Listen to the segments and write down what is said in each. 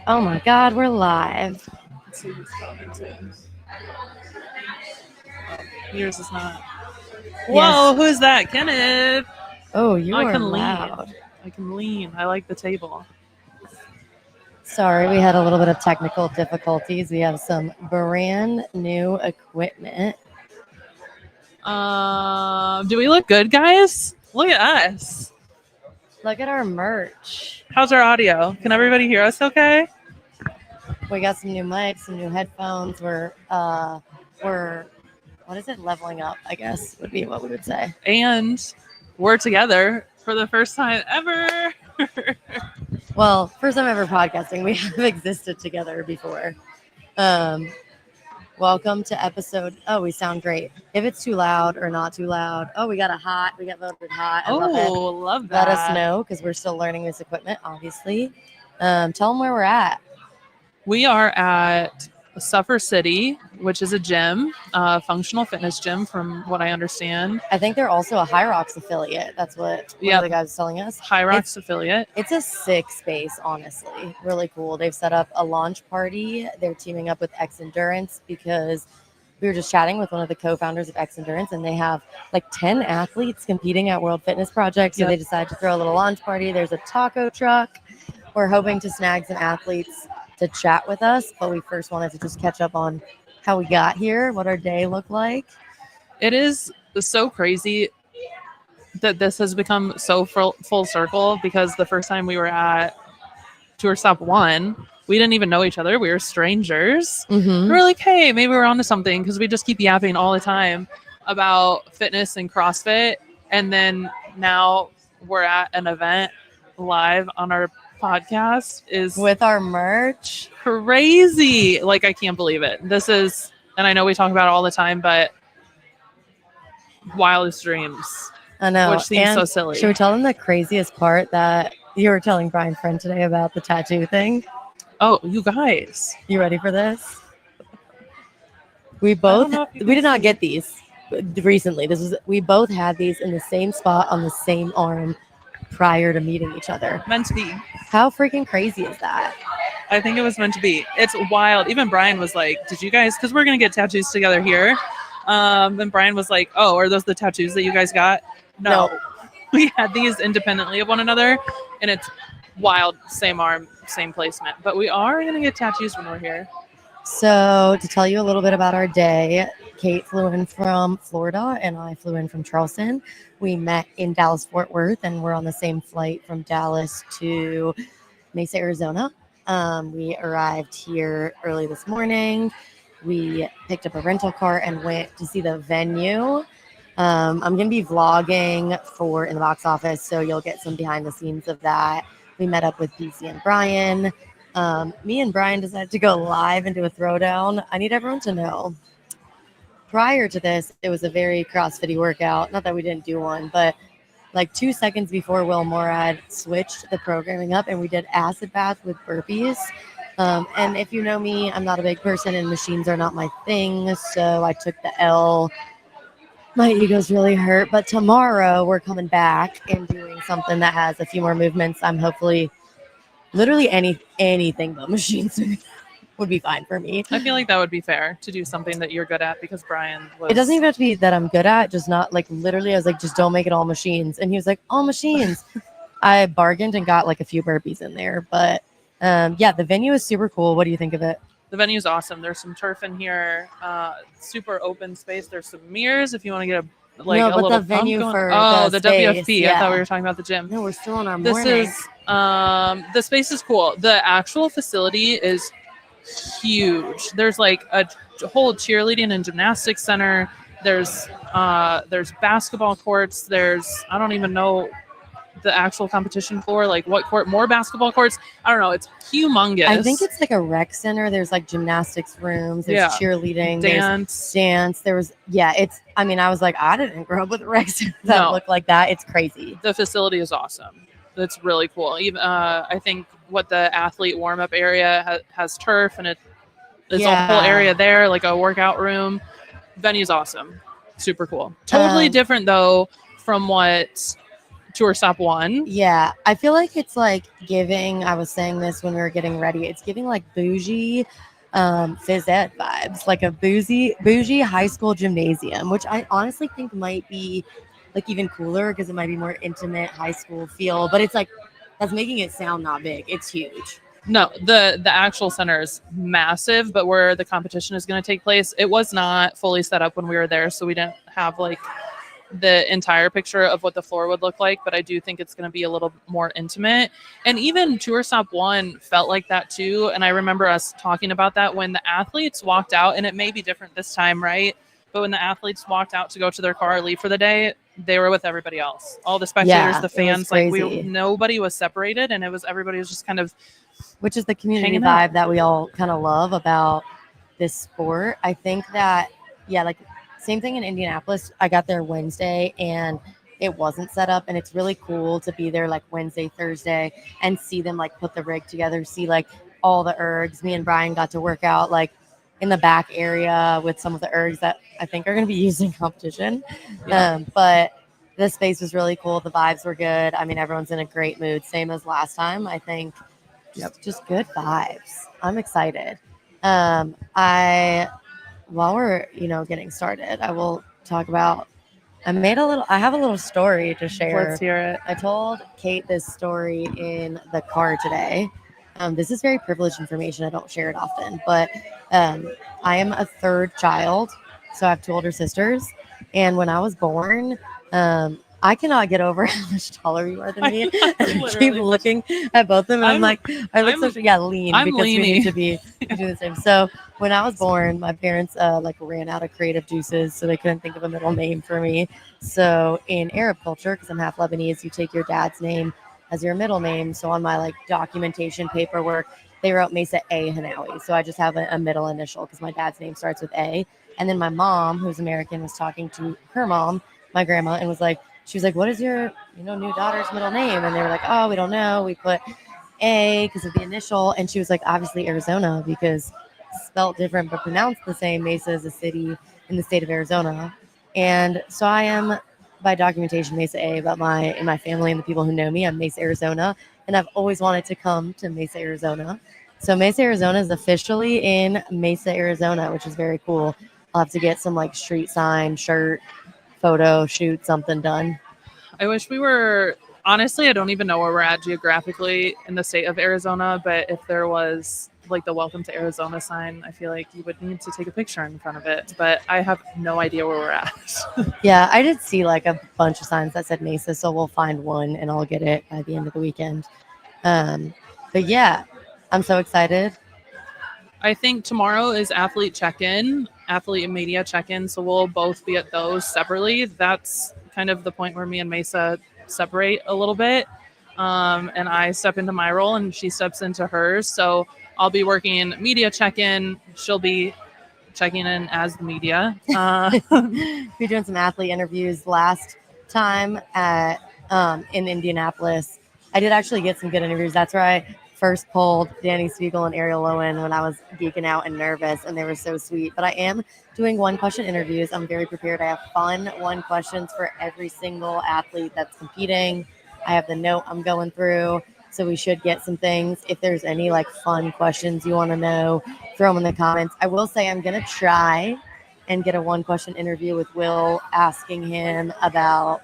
Oh my God, we're live. Let's see who's commenting. Yours is not. Whoa, who's that? Kenneth. Oh, you I are can loud. lean. I can lean. I like the table. Sorry, we had a little bit of technical difficulties. We have some brand new equipment. Do we look good, guys? Look at us. Look at our merch. How's our audio? Can everybody hear us okay? We got some new mics, some new headphones. We're what is it? Leveling up, I guess, would be what we would say. And we're together for the first time ever. Well, first time ever podcasting. We have existed together before. Welcome to episode. Oh, we sound great. If it's too loud or not too loud. Oh, we got voted hot. I love it. Love that. Let us know because we're still learning this equipment, obviously. Tell them where we're at. We are at Suffer City, which is a gym, functional fitness gym, from what I understand. I think they're also a High Rocks affiliate. That's what one of the guys was telling us. High Rocks affiliate. It's a sick space, honestly. Really cool. They've set up a launch party. They're teaming up with Xendurance because we were just chatting with one of the co-founders of Xendurance, and they have like 10 athletes competing at World Fitness Project. So they decided to throw a little launch party. There's a taco truck. We're hoping to snag some athletes to chat with us, but we first wanted to just catch up on how we got here, what our day looked like. It is so crazy that this has become so full circle, because the first time we were at Tour Stop 1, we didn't even know each other. We were strangers. Mm-hmm. We were like, hey, maybe we're onto something, because we just keep yapping all the time about fitness and CrossFit. And then now we're at an event live on our podcast is with our merch. Crazy. Like, I can't believe it. This is, and I know we talk about it all the time, but wildest dreams. I know. Which seems so silly. Should we tell them the craziest part that you were telling Brian Friend today about the tattoo thing? Oh, you guys. You ready for this? We did not get these recently. We both had these in the same spot on the same arm prior to meeting each other. Meant to be. How freaking crazy is that? I think it was meant to be. It's wild. Even Brian was like, did you guys, because we're going to get tattoos together here. Then Brian was like, oh, are those the tattoos that you guys got? No. We had these independently of one another, and it's wild. Same arm, same placement. But we are going to get tattoos when we're here. So to tell you a little bit about our day, Kate flew in from Florida and I flew in from Charleston. We met in Dallas-Fort Worth, and we're on the same flight from Dallas to Mesa, Arizona. We arrived here early this morning. We picked up a rental car and went to see the venue. I'm going to be vlogging for In the Box Office, so you'll get some behind the scenes of that. We met up with PC and Brian. Me and Brian decided to go live and do a throwdown. I need everyone to know, prior to this, it was a very CrossFit-y workout. Not that we didn't do one, but like 2 seconds before Will Morad switched the programming up, and we did acid bath with burpees. And if you know me, I'm not a big person and machines are not my thing. So I took the L. My ego's really hurt. But tomorrow we're coming back and doing something that has a few more movements. I'm hopefully literally anything but machines would be fine for me. I feel like that would be fair to do something that you're good at, because Brian was... It doesn't even have to be that I'm good at, just not like literally. I was like, just don't make it all machines. And he was like, all machines. I bargained and got like a few burpees in there. But yeah, the venue is super cool. What do you think of it? The venue is awesome. There's some turf in here, super open space. There's some mirrors if you want to get a little the venue going. for the space, WFP. yeah. I thought we were talking about the gym. No, we're still on our This morning. is the space is cool. The actual facility is huge. There's like a whole cheerleading and gymnastics center. There's basketball courts. There's, I don't even know the actual competition floor, like what court, more basketball courts. I don't know. It's humongous. I think it's like a rec center. There's like gymnastics rooms. There's cheerleading. Dance. There's dance. There was, I mean, I was like, I didn't grow up with a rec center that looked like that. It's crazy. The facility is awesome. It's really cool. Even I think what the athlete warm-up area has turf, and it's a whole area there, like a workout room. Venue's awesome. Super cool. Totally different though from what tour stop 1. Yeah, I feel like it's like giving, I was saying this when we were getting ready, it's giving like bougie phys ed vibes, like a bougie high school gymnasium, which I honestly think might be like even cooler because it might be more intimate high school feel, but it's like that's making it sound not big. It's huge. No, the actual center is massive, but where the competition is going to take place, it was not fully set up when we were there, so we didn't have like the entire picture of what the floor would look like, but I do think it's going to be a little more intimate. And even tour stop 1 felt like that too. And I remember us talking about that when the athletes walked out, and it may be different this time, right? But when the athletes walked out to go to their car, leave for the day, they were with everybody else. All the spectators, Yeah, the it was fans, like crazy. nobody was separated, and everybody was just kind of Which is the community hanging vibe out. that we all kind of love about this sport. I think that, yeah, like same thing in Indianapolis. I got there Wednesday and it wasn't set up, and it's really cool to be there like Wednesday, Thursday, and see them like put the rig together, see like all the ergs. Me and Brian got to work out like in the back area with some of the ergs that I think are going to be used in competition. Yeah. But the space was really cool. The vibes were good. I mean, everyone's in a great mood, same as last time. I think just good vibes. I'm excited. I While we're getting started, I will talk about. I have a little story to share. Let's hear it. I told Kate this story in the car today. This is very privileged information. I don't share it often, but I am a third child, so I have 2 older sisters. And when I was born, I cannot get over how much taller you are than me. And I keep looking at both of them, and I'm like, I look so lean I'm because leany. we need to be doing the same. So when I was born, my parents like ran out of creative juices, so they couldn't think of a middle name for me. So in Arab culture, because I'm half Lebanese, you take your dad's name as your middle name. So on my like documentation paperwork, they wrote Mesa A Hanawi. So I just have a middle initial because my dad's name starts with A. And then my mom, who's American, was talking to her mom, my grandma, and she was like, what is your new daughter's middle name? And they were like, oh, we don't know. We put A because of the initial. And she was like, obviously Arizona, because spelled different but pronounced the same. Mesa is a city in the state of Arizona. And so I am, by documentation, Mesa A, but in my family and the people who know me, I'm Mesa, Arizona. And I've always wanted to come to Mesa, Arizona. So Mesa, Arizona is officially in Mesa, Arizona, which is very cool. I'll have to get some like street sign, shirt, photo shoot, something done. I wish we were. Honestly, I don't even know where we're at geographically in the state of Arizona, but if there was like the welcome to Arizona sign, I feel like you would need to take a picture in front of it. But I have no idea where we're at. Yeah, I did see like a bunch of signs that said Mesa, so we'll find one and I'll get it by the end of the weekend. But yeah, I'm so excited. I think tomorrow is athlete and media check-in. So we'll both be at those separately. That's kind of the point where me and Mesa separate a little bit. And I step into my role and she steps into hers. So I'll be working media check-in. She'll be checking in as the media. We're doing some athlete interviews last time in Indianapolis. I did actually get some good interviews. That's where I first pulled Danny Spiegel and Ariel Lowen when I was geeking out and nervous, and they were so sweet. But I am doing 1-question interviews. I'm very prepared. I have fun 1 questions for every single athlete that's competing. I have the note I'm going through, so we should get some things. If there's any like fun questions you want to know, throw them in the comments. I will say I'm going to try and get a 1-question interview with Will, asking him about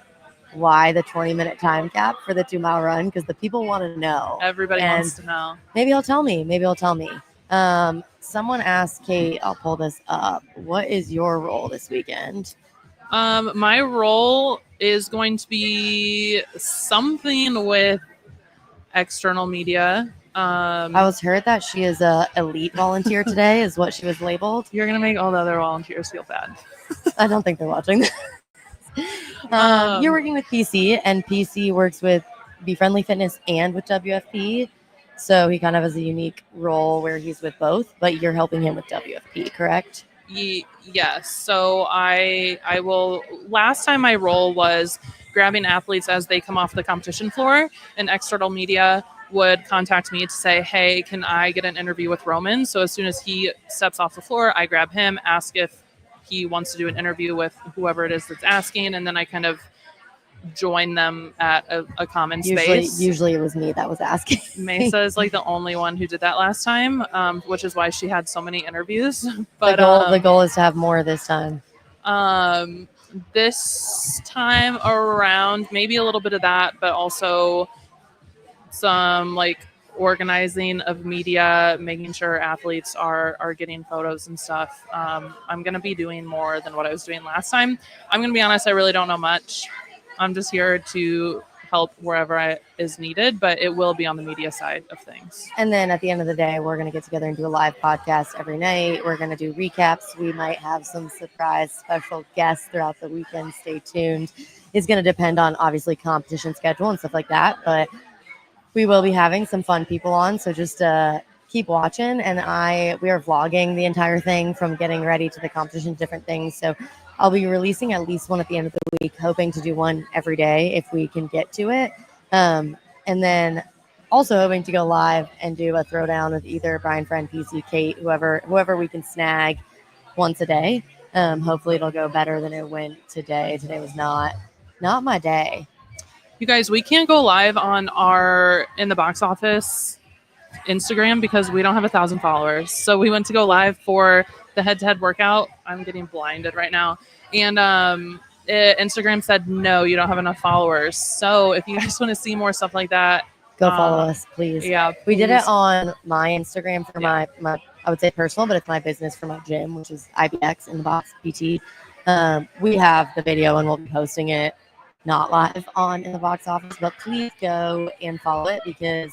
why the 20-minute time cap for the 2-mile run, because the people want to know. Everybody wants to know. Maybe he'll tell me. Someone asked Kate, I'll pull this up, what is your role this weekend? My role is going to be something with external media. I was heard that she is a elite volunteer today, is what she was labeled. You're gonna make all the other volunteers feel bad. I don't think they're watching. You're working with PC, and PC works with B.Friendly Fitness and with WFP. So he kind of has a unique role where he's with both, but you're helping him with WFP, correct? Yes. So I will. Last time my role was grabbing athletes as they come off the competition floor, and external media would contact me to say, hey, can I get an interview with Roman? So as soon as he steps off the floor, I grab him, ask if he wants to do an interview with whoever it is that's asking, and then I kind of join them at a common space. Usually it was me that was asking. Mesa is like the only one who did that last time, which is why she had so many interviews. But the goal is to have more this time. This time around, maybe a little bit of that, but also some like organizing of media, making sure athletes are getting photos and stuff. I'm gonna be doing more than what I was doing last time. I'm gonna be honest, I really don't know much. I'm just here to help wherever I is needed, but it will be on the media side of things. And then at the end of the day, we're going to get together and do a live podcast every night. We're going to do recaps. We might have some surprise special guests throughout the weekend. Stay tuned. It's going to depend on obviously competition schedule and stuff like that, but we will be having some fun people on. So just keep watching. And we are vlogging the entire thing from getting ready to the competition, different things. So I'll be releasing at least one at the end of the week, hoping to do one every day if we can get to it. And then also hoping to go live and do a throwdown with either Brian, Friend, PC, Kate, whoever we can snag once a day. Hopefully it'll go better than it went today. Today was not my day. You guys, we can't go live on our In the Box Office Instagram because we don't have 1,000 followers. So we went to go live for the head-to-head workout. I'm getting blinded right now. And Instagram said, no, you don't have enough followers. So if you guys want to see more stuff like that, go follow us, please. Yeah, we did it on my Instagram for my I would say personal, but it's my business for my gym, which is IBX in the box PT. We have the video and we'll be posting it not live on In the Box Office, but please go and follow it because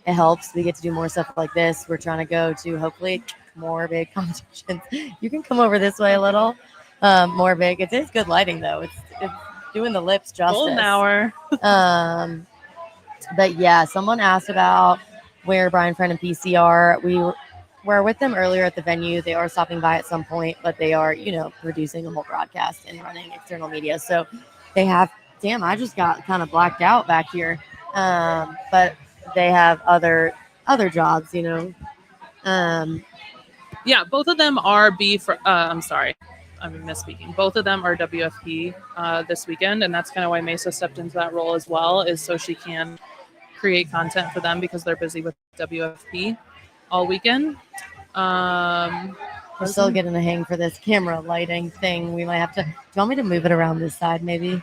it helps. We get to do more stuff like this. We're trying to go to hopefully more big competitions. You can come over this way a little more big. It is good lighting though. It's doing the lips justice. Golden hour. But yeah, someone asked about where Brian, Friend, and PC are. We were with them earlier at the venue. They are stopping by at some point, but they are, producing a whole broadcast and running external media. So they have, I just got kind of blacked out back here. But they have other jobs, Yeah, both of them are I'm sorry, I'm misspeaking. Both of them are WFP this weekend, and that's kind of why Mesa stepped into that role as well, is so she can create content for them because they're busy with WFP all weekend. We're still getting a hang for this camera lighting thing. We might have to. Do you want me to move it around this side, maybe?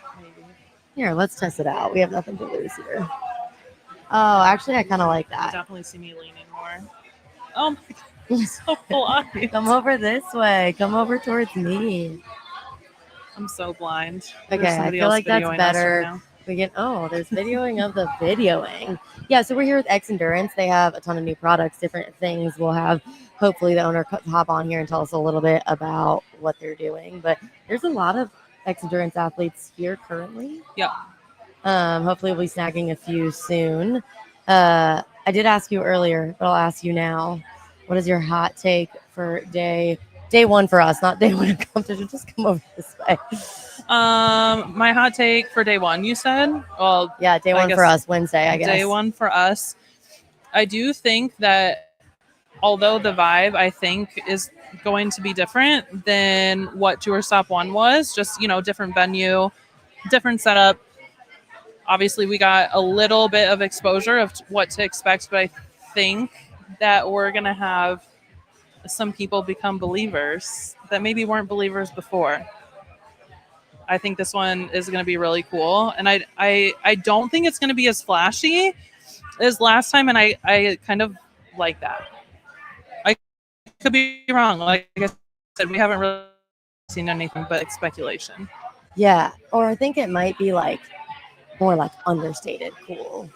Here, let's test it out. We have nothing to lose here. Oh, actually, I kind of like that. You definitely see me leaning more. Oh my God, so blind. Come over this way. Come over towards me. I'm so blind. Okay, I feel like that's better. Right, we get there's videoing of the videoing. Yeah, so we're here with Xendurance. They have a ton of new products, different things. We'll have hopefully the owner hop on here and tell us a little bit about what they're doing. But there's a lot of Xendurance athletes here currently. Yep. Hopefully we'll be snagging a few soon. I did ask you earlier, but I'll ask you now. What is your hot take for day one for us, not day one of competition? Just come over this way. My hot take for day one, you said? Well, yeah, day one for us, Wednesday, I guess. Day one for us. I do think that although the vibe, I think, is going to be different than what Tour Stop 1 was, just, different venue, different setup. Obviously, we got a little bit of exposure of what to expect, but I think that we're going to have some people become believers that maybe weren't believers before. I think this one is going to be really cool. And I don't think it's going to be as flashy as last time. And I kind of like that. I could be wrong. Like I said, we haven't really seen anything but speculation. Yeah. Or I think it might be more understated cool.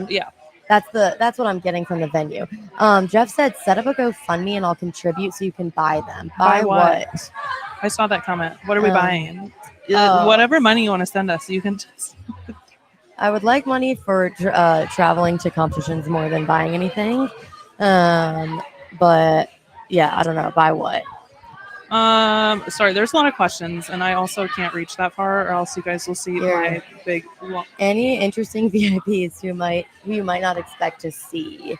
Yeah. That's what I'm getting from the venue. Jeff said, set up a GoFundMe and I'll contribute so you can buy them. Buy what? I saw that comment. What are we buying? Whatever money you want to send us, you can just. I would like money for traveling to competitions more than buying anything. But yeah, I don't know. Buy what? Sorry, there's a lot of questions, and I also can't reach that far, or else you guys will see my big. Any interesting VIPs who you might not expect to see?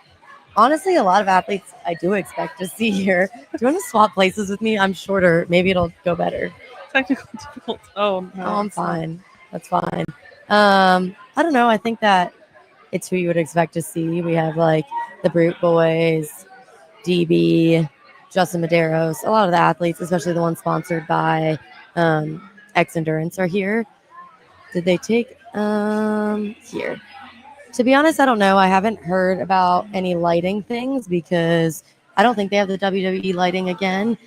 Honestly, a lot of athletes I do expect to see here. Do you want to swap places with me? I'm shorter. Maybe it'll go better. Technical difficult. Oh, no. I'm fine. That's fine. I don't know. I think that it's who you would expect to see. We have like the Brute Boys, DB, Justin Medeiros. A lot of the athletes, especially the ones sponsored by Xendurance, are here. Did they take here? To be honest, I don't know. I haven't heard about any lighting things because I don't think they have the WWE lighting again.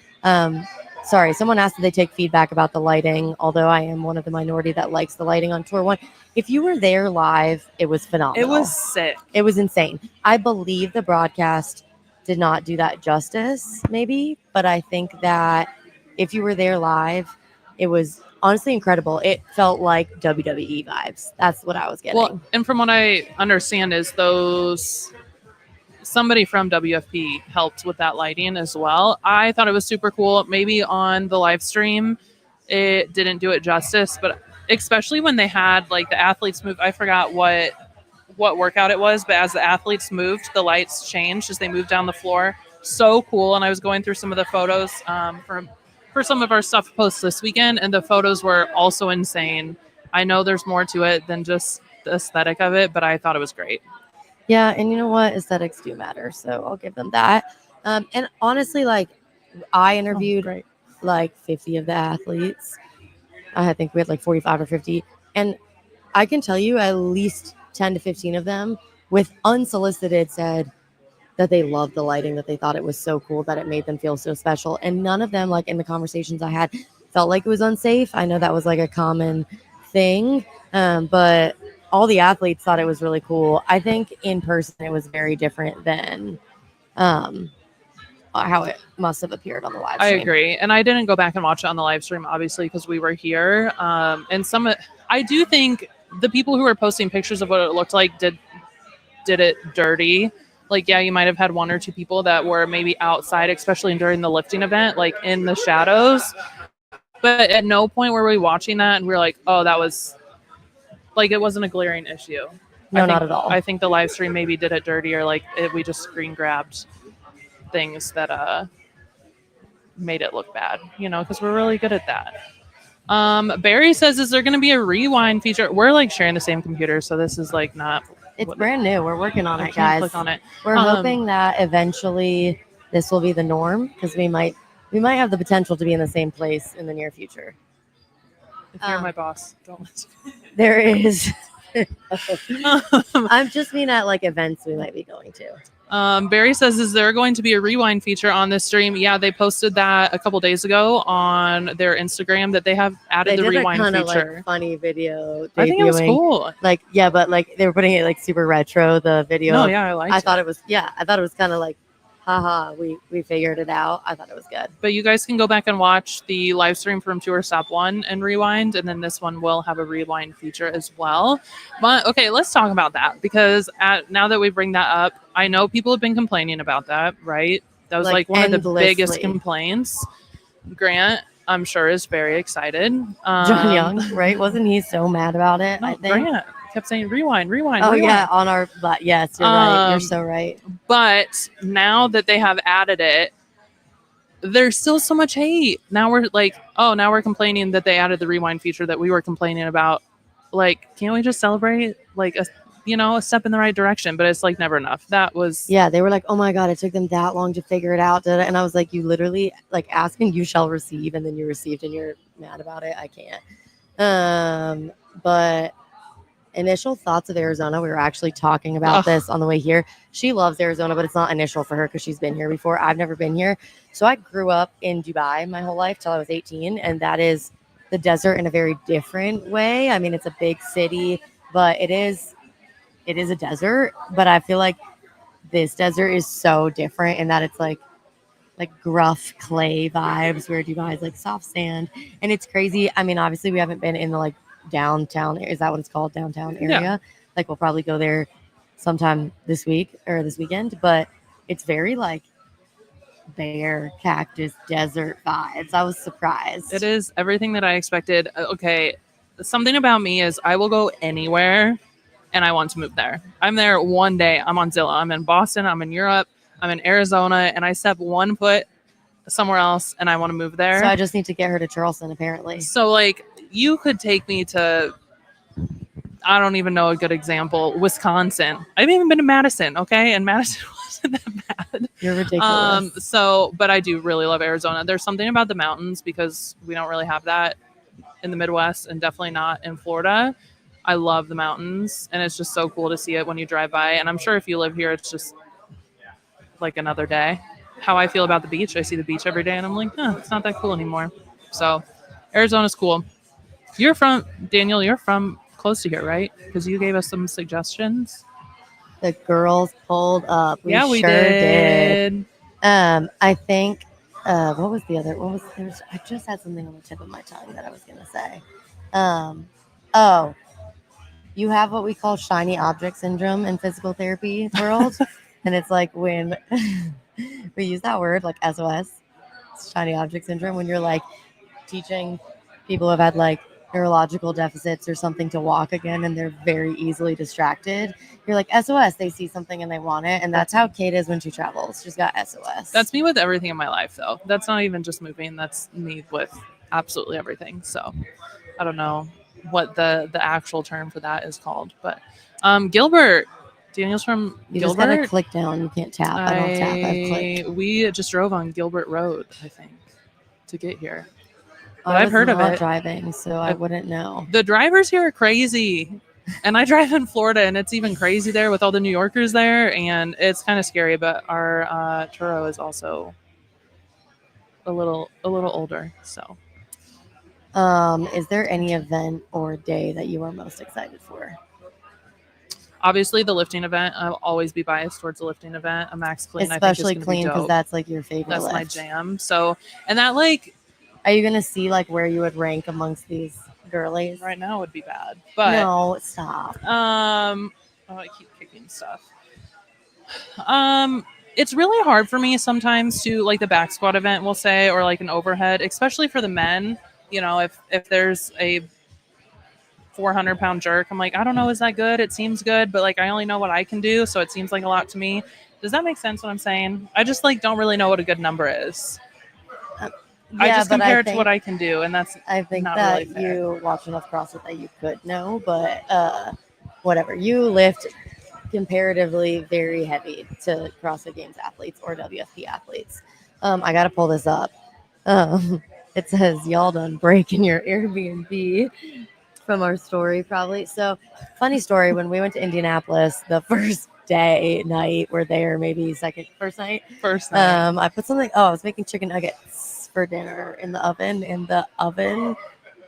Sorry, someone asked if they take feedback about the lighting, although I am one of the minority that likes the lighting on Tour 1. If you were there live, it was phenomenal. It was sick. It was insane. I believe the broadcast did not do that justice, maybe, but I think that if you were there live, it was honestly incredible. It felt like WWE vibes. That's what I was getting. Well, and from what I understand is somebody from WFP helped with that lighting as well. I thought it was super cool. Maybe on the live stream, it didn't do it justice, but especially when they had like the athletes move. I forgot what workout it was, but as the athletes moved, the lights changed as they moved down the floor. So cool. And I was going through some of the photos for some of our stuff posts this weekend, and the photos were also insane. I know there's more to it than just the aesthetic of it, but I thought it was great. Yeah, and you know what? Aesthetics do matter, so I'll give them that. And honestly, like I interviewed like 50 of the athletes. I think we had like 45 or 50, and I can tell you at least 10 to 15 of them, with unsolicited, said that they loved the lighting, that they thought it was so cool, that it made them feel so special. And none of them, like in the conversations I had, felt like it was unsafe. I know that was like a common thing, but all the athletes thought it was really cool. I think in person it was very different than how it must have appeared on the live stream. I agree. And I didn't go back and watch it on the live stream, obviously, because we were here. And I do think the people who were posting pictures of what it looked like did it dirty. Like, yeah, you might have had one or two people that were maybe outside, especially during the lifting event, like in the shadows. But at no point were we watching that and we were like, oh, that was like, it wasn't a glaring issue. No, not at all. I think the live stream maybe did it dirty, or like we just screen grabbed things that made it look bad, because we're really good at that. Barry says, is there going to be a rewind feature? We're like sharing the same computer, so this is like not. It's brand new. We're working on it, guys. Click on it. We're hoping that eventually this will be the norm, because we might have the potential to be in the same place in the near future. If you're my boss, don't listen. There is. I'm just mean at like events we might be going to. Barry says, is there going to be a rewind feature on this stream? Yeah, they posted that a couple days ago on their Instagram, that they have added the rewind feature. Like funny video. I think it was cool. Like, yeah, but like they were putting it like super retro, the video. No, yeah, I thought it was kind of like, haha, we figured it out. I thought it was good. But you guys can go back and watch the live stream from Tour Stop 1 and rewind, and then this one will have a rewind feature as well. But okay, let's talk about that, because now that we bring that up, I know people have been complaining about that, right? That was like one of the biggest complaints. Grant, I'm sure, is very excited. John Young, right? Wasn't he so mad about it? No, I think Grant kept saying rewind. Oh yeah, on our yes, you're right. You're so right. But now that they have added it, there's still so much hate. Now we're like, now we're complaining that they added the rewind feature that we were complaining about. Like, can't we just celebrate like a step in the right direction? But it's like never enough. That was they were like, oh my god, it took them that long to figure it out. And I was like, you literally like asking, you shall receive, and then you received and you're mad about it. I can't. But initial thoughts of Arizona. We were actually talking about this on the way here. She loves Arizona, but it's not initial for her because she's been here before. I've never been here. So I grew up in Dubai my whole life till I was 18. And that is the desert in a very different way. I mean, it's a big city, but it is a desert. But I feel like this desert is so different in that it's like gruff clay vibes, where Dubai is like soft sand. And it's crazy. I mean, obviously we haven't been in the like downtown, is that what it's called, downtown area? Yeah. Like we'll probably go there sometime this week or this weekend, but it's very like bare cactus desert vibes. I was surprised. It is everything that I expected. Okay, something about me is I will go anywhere and I want to move there. I'm there one day. I'm on Zillow. I'm in Boston. I'm in Europe. I'm in Arizona, and I step one foot somewhere else and I want to move there. So I just need to get her to Charleston, apparently. So like, you could take me to I don't even know a good example. Wisconsin. I haven't even been to Madison, okay? And Madison wasn't that bad. You're ridiculous. But I do really love Arizona. There's something about the mountains because we don't really have that in the Midwest and definitely not in Florida. I love the mountains and it's just so cool to see it when you drive by. And I'm sure if you live here, it's just like another day. How I feel about the beach. I see the beach every day and I'm like, it's not that cool anymore. So Arizona's cool. You're from, Daniel, you're from close to here, right? Because you gave us some suggestions. The girls pulled up. We Yeah, we sure did. did. I think, what was the other? I just had something on the tip of my tongue that I was going to say. Oh, you have what we call shiny object syndrome in physical therapy world. And it's like when we use that word, like SOS, shiny object syndrome, when you're like teaching people who have had like neurological deficits or something to walk again and they're very easily distracted. You're like SOS, they see something and they want it. And that's how Kate is when she travels. She's got SOS. That's me with everything in my life, though. That's not even just moving. That's me with absolutely everything. So I don't know what the actual term for that is called. But Gilbert, Daniel's from you Gilbert. just gotta click down. You can't tap. I don't tap. I click. We just drove on Gilbert Road, I think, to get here. But I've I've heard of it. Driving, so I wouldn't know. The drivers here are crazy. And I drive in Florida, and it's even crazy there with all the New Yorkers there, and it's kind of scary. But our Turo is also a little older. So, is there any event or day that you are most excited for? obviously, the lifting event. I'll always be biased towards the lifting event. A max clean, Especially I think, clean because that's like your favorite. That's lift. my jam. So, and that like, are you gonna see like where you would rank amongst these girlies? Right now would be bad, but no, stop. Oh, I keep kicking stuff. It's really hard for me sometimes to like the back squat event, we'll say, or like an overhead, especially for the men. You know, if there's a 400-pound jerk, I'm like, I don't know, is that good? It seems good, but like I only know what I can do, so it seems like a lot to me. Does that make sense? What I'm saying? I just like don't really know what a good number is. I just compare it to what I can do, and that's I think not that really fair. you watch enough CrossFit that you could know, but whatever. You lift comparatively very heavy to CrossFit Games athletes or WFP athletes. I got to pull this up. It says y'all done breaking your Airbnb from our story probably. So funny story, when we went to Indianapolis, the first night we're there, maybe first night. I put something, I was making chicken nuggets for dinner in the oven, and the oven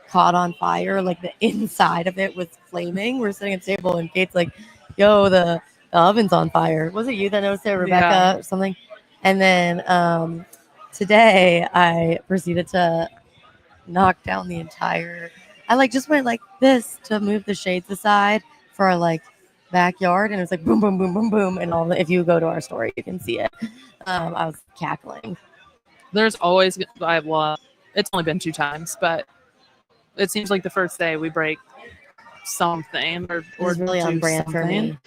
caught on fire. Like the inside of it was flaming. We're sitting at the table and Kate's like, yo, the oven's on fire. Was it you that noticed it, Rebecca, or something? And then today I proceeded to knock down the entire, I like just went like this to move the shades aside for our like backyard, and it was like boom, boom, boom, boom, boom, and all. If you go to our story, you can see it. I was cackling. There's always, it's only been 2 times, but it seems like the first day we break something or really on brand for me.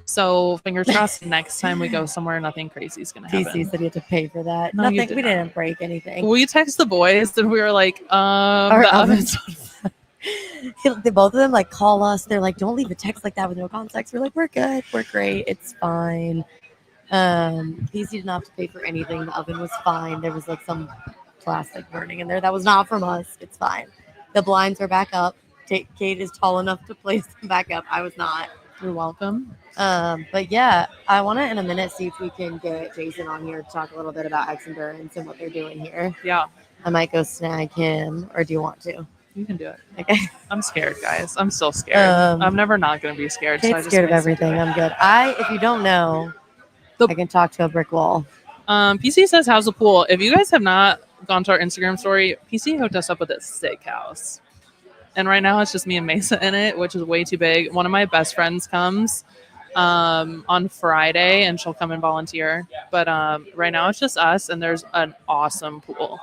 So fingers crossed next time we go somewhere, nothing crazy is going to happen. PC said you had to pay for that. No, Nothing. We didn't break anything. We text the boys and we were like, our ovens. Both of them like call us. They're like, don't leave a text like that with no context. We're like, we're good. We're great. It's fine. PC did not have to pay for anything. The oven was fine. There was like some plastic burning in there. That was not from us. It's fine. The blinds are back up. Kate is tall enough to place them back up. I was not. You're welcome. But yeah, I want to in a minute see if we can get Jason on here to talk a little bit about Xendurance and what they're doing here. Yeah. I might go snag him, or do you want to? You can do it. Okay. I'm scared, guys. I'm still scared. I'm never not going to be scared. Kate's scared of everything. I'm good. If you don't know, I can talk to a brick wall. PC says, how's the pool? If you guys have not gone to our Instagram story, PC hooked us up with a sick house. And right now it's just me and Mesa in it, which is way too big. One of my best friends comes on Friday, and she'll come and volunteer. But right now it's just us, and there's an awesome pool.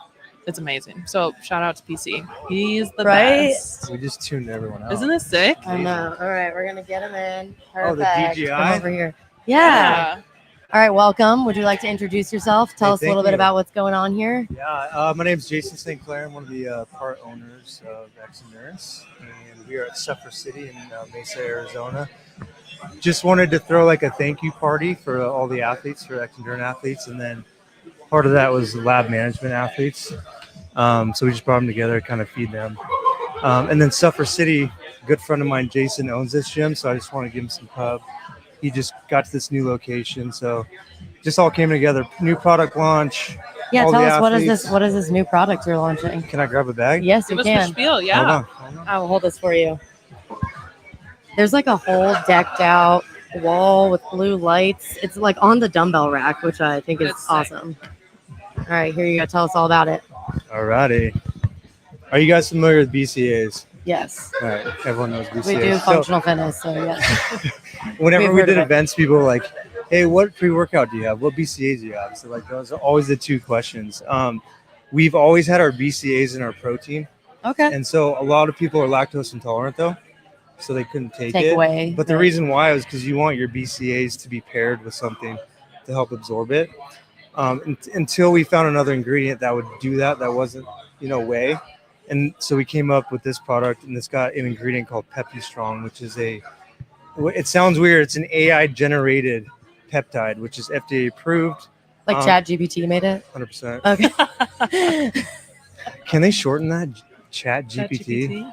It's amazing. So shout out to PC. He's the best. We just tuned everyone out. Isn't this sick? I know. All right, we're going to get him in. Perfect. Oh, the DJI? Come over here. Yeah. All right, welcome. Would you like to introduce yourself? Tell Hey, us a little thank bit you. about what's going on here. Yeah, my name is Jason St. Clair. I'm one of the part owners of Xendurance, and we are at Suffer City in Mesa, Arizona. Just wanted to throw like a thank you party for all the athletes, for Xendurance athletes, and then part of that was lab management athletes. So we just brought them together, kind of feed them. And then Suffer City, a good friend of mine, Jason, owns this gym, so I just want to give him some pub. He just got to this new location, so just all came together. New product launch. Yeah, all tell the us athletes. what is this new product you're launching? Can I grab a bag? Yes, Give you us the can. spiel. Yeah. Hold on. I will hold this for you. There's like a whole decked out wall with blue lights. It's like on the dumbbell rack, which I think is It's sick. awesome. All right, here you go. Tell us all about it. Alrighty. Are you guys familiar with BCAs? Yes, All right, everyone knows BCAs. we do So functional fitness, so yes. whenever We've we heard of did it. events, people were like, "Hey, what pre-workout do you have? What BCAs do you have?" So like those are always the two questions. We've always had our BCAs in our protein, Okay. and so a lot of people are lactose intolerant though, so they couldn't take Take it. away. But the right. reason why is because you want your BCAs to be paired with something to help absorb it. Until we found another ingredient that would do that, that wasn't, whey. And so we came up with this product, and it's got an ingredient called PeptiStrong, which is it sounds weird. It's an AI generated peptide, which is FDA approved. Like ChatGPT made it. 100%. Okay. Can they shorten that? Chat GPT?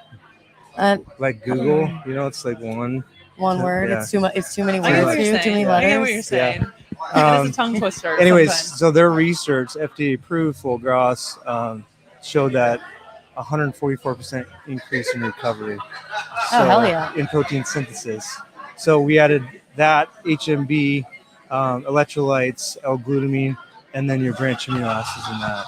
Like Google, it's like one. One word. Yeah. It's too much. It's too many I get what words. you're Too many saying. I get what you're letters. saying. It is Um, a tongue twister. Anyways, sometimes. so their research, FDA approved, full gras, showed that 144% increase in recovery. So, hell yeah. in protein synthesis. So we added that HMB, electrolytes, L-glutamine, and then your branch amino acids in that.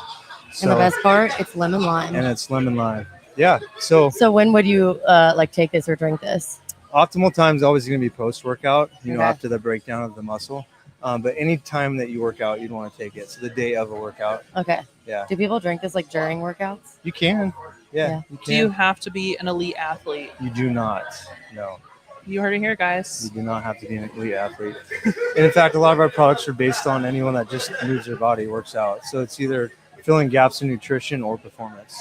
So, And the best part, it's lemon lime. and it's lemon lime. Yeah. So So when would you like take this or drink this? optimal time is always going to be post-workout, Okay. after the breakdown of the muscle. But any time that you work out, you'd want to take it. So the day of a workout. Okay. Yeah. Do people drink this like during workouts? You can. Yeah. Yeah. You can. Do you have to be an elite athlete? You do not. No. You heard it here, You guys. do not have to be an elite athlete. And in fact, a lot of our products are based on anyone that just moves their body, works out. So it's either filling gaps in nutrition or performance.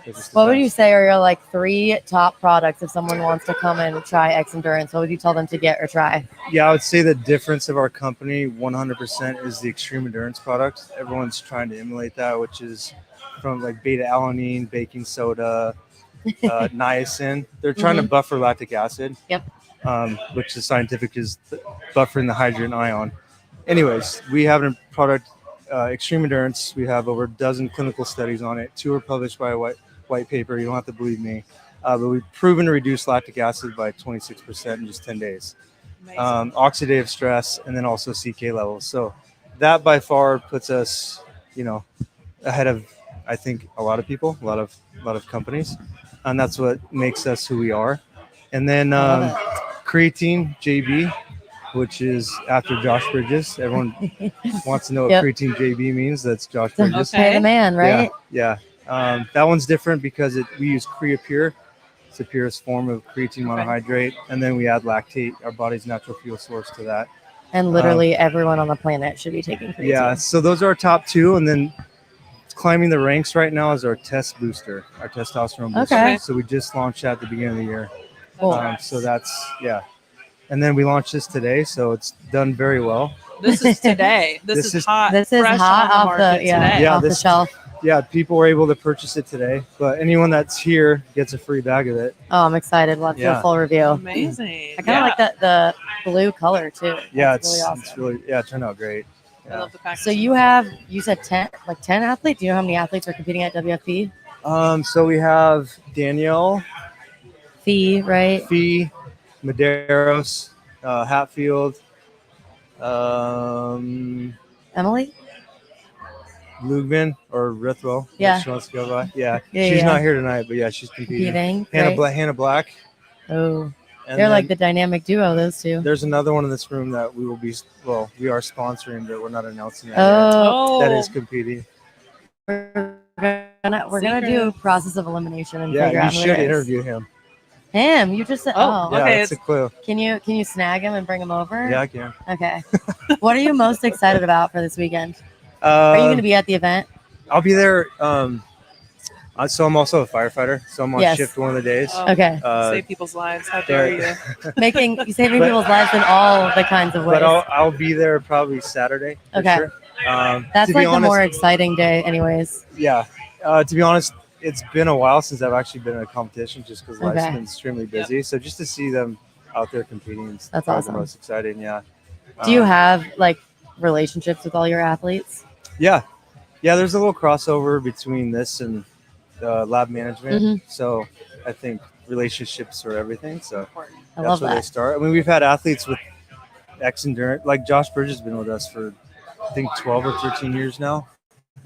So it just What would you depends. say are your like 3 top products if someone wants to come and try Xendurance? What would you tell them to get or try? Yeah, I would say the difference of our company 100% is the extreme endurance product. Everyone's trying to emulate that, which is from like beta alanine, baking soda, niacin. They're trying to buffer lactic acid. Yep. Which is scientific is buffering the hydrogen ion. Anyways, we have a product, extreme endurance. We have over a dozen clinical studies on it. 2 are published by a white paper. You don't have to believe me. But we've proven to reduce lactic acid by 26% in just 10 days. Amazing. Oxidative stress, and then also CK levels. So that by far puts us, ahead of, I think, a lot of people, a lot of companies, and that's what makes us who we are. And then I love creatine JB, which is after Josh Bridges. Everyone wants to know what Yep. creatine JB means. That's Josh To Bridges. pay the man, right? Yeah. That one's different because we use Creapure. It's the purest form of creatine monohydrate, and then we add lactate, our body's natural fuel source, to that. And literally everyone on the planet should be taking creatine. Yeah, so those are our top 2, and then climbing the ranks right now is our test booster, our testosterone booster. Okay. So we just launched that at the beginning of the year. Cool. So that's, yeah. And then we launched this today, so it's done very well. This is today. This This is is- hot. This is fresh hot on the off market the yeah, today. Yeah, off the this- shelf. Yeah, people were able to purchase it today, but anyone that's here gets a free bag of it. Oh, I'm excited. Let's do a Yeah. full review. Amazing. I kind of like the blue color too. Yeah, That's really awesome. it's really, it turned out great. I Yeah. love the packaging. So you said 10 athletes. Do you know how many athletes are competing at WFP? So we have Danielle, Fee, right? Fee, Medeiros, Hatfield, Emily? Lugman or Rithwell. Yeah. She wants to go by. Yeah. Yeah, She's yeah. not here tonight, but yeah, she's competing. Competing. Hannah, Great. Hannah Black. Oh, And they're like then the dynamic duo, those two. there's another one in this room that we are sponsoring, but we're not announcing that Oh, yet. That is competing. we're gonna do a process of elimination and Yeah, figure you out who should it is. interview him. Him. You just said. Oh, Oh. Yeah, okay, it's a clue. Can you snag him and bring him over? Yeah, I can. Okay. What are you most excited about for this weekend? Are you going to be at the event? I'll be there. So I'm also a firefighter. So I'm on Yes. shift one of the days. Oh, Okay. save people's lives. How dare you? Saving But- people's lives in all the kinds of ways. But I'll be there probably Saturday. For Okay. Sure. That's to like be honest, the more exciting day, anyways. Yeah. To be honest, it's been a while since I've actually been in a competition just because life's Okay. been extremely busy. So just to see them out there competing is That's probably awesome. the most exciting. Yeah. Do you have like relationships with all your athletes? Yeah. Yeah. There's a little crossover between this and lab management. Mhm. So I think relationships are everything. So I that's love where they that. start. I mean, we've had athletes with Xendurance, like Josh Bridges has been with us for I think 12 or 13 years now.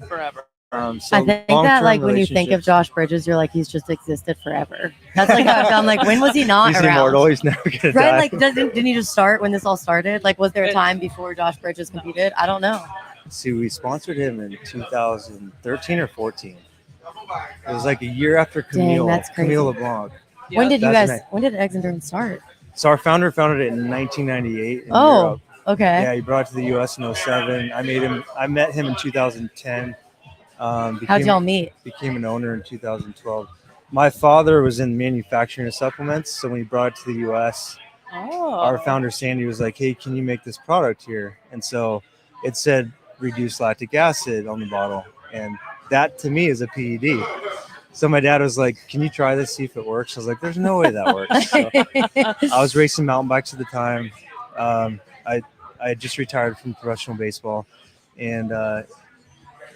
Forever. So I think that long-term like when you think of relationships. Josh Bridges, you're like he's just existed forever. That's like how I felt. I'm like, when was he not He's around? immortal. He's never gonna Right? die. Like, didn't he just start when this all started? Like, was there a time before Josh Bridges competed? I don't know. See, we sponsored him in 2013 or 14. It was like a year after Camille. that's crazy. Camille LeBlanc. When did you That's guys? When did Xendurance start? So our founder founded it in 1998 in Oh, Europe. okay. Yeah, he brought it to the U.S. in 07. I met him in 2010. How'd y'all meet? Became an owner in 2012. My father was in manufacturing of supplements, so when he brought it to the U.S., Oh. our founder Sandy was like, "Hey, can you make this product here?" And so it said reduced lactic acid on the bottle, and that to me is a PED. So my dad was like, "Can you try this, see if it works?" I was like, "There's no way that works." So I was racing mountain bikes at the time. I had just retired from professional baseball, and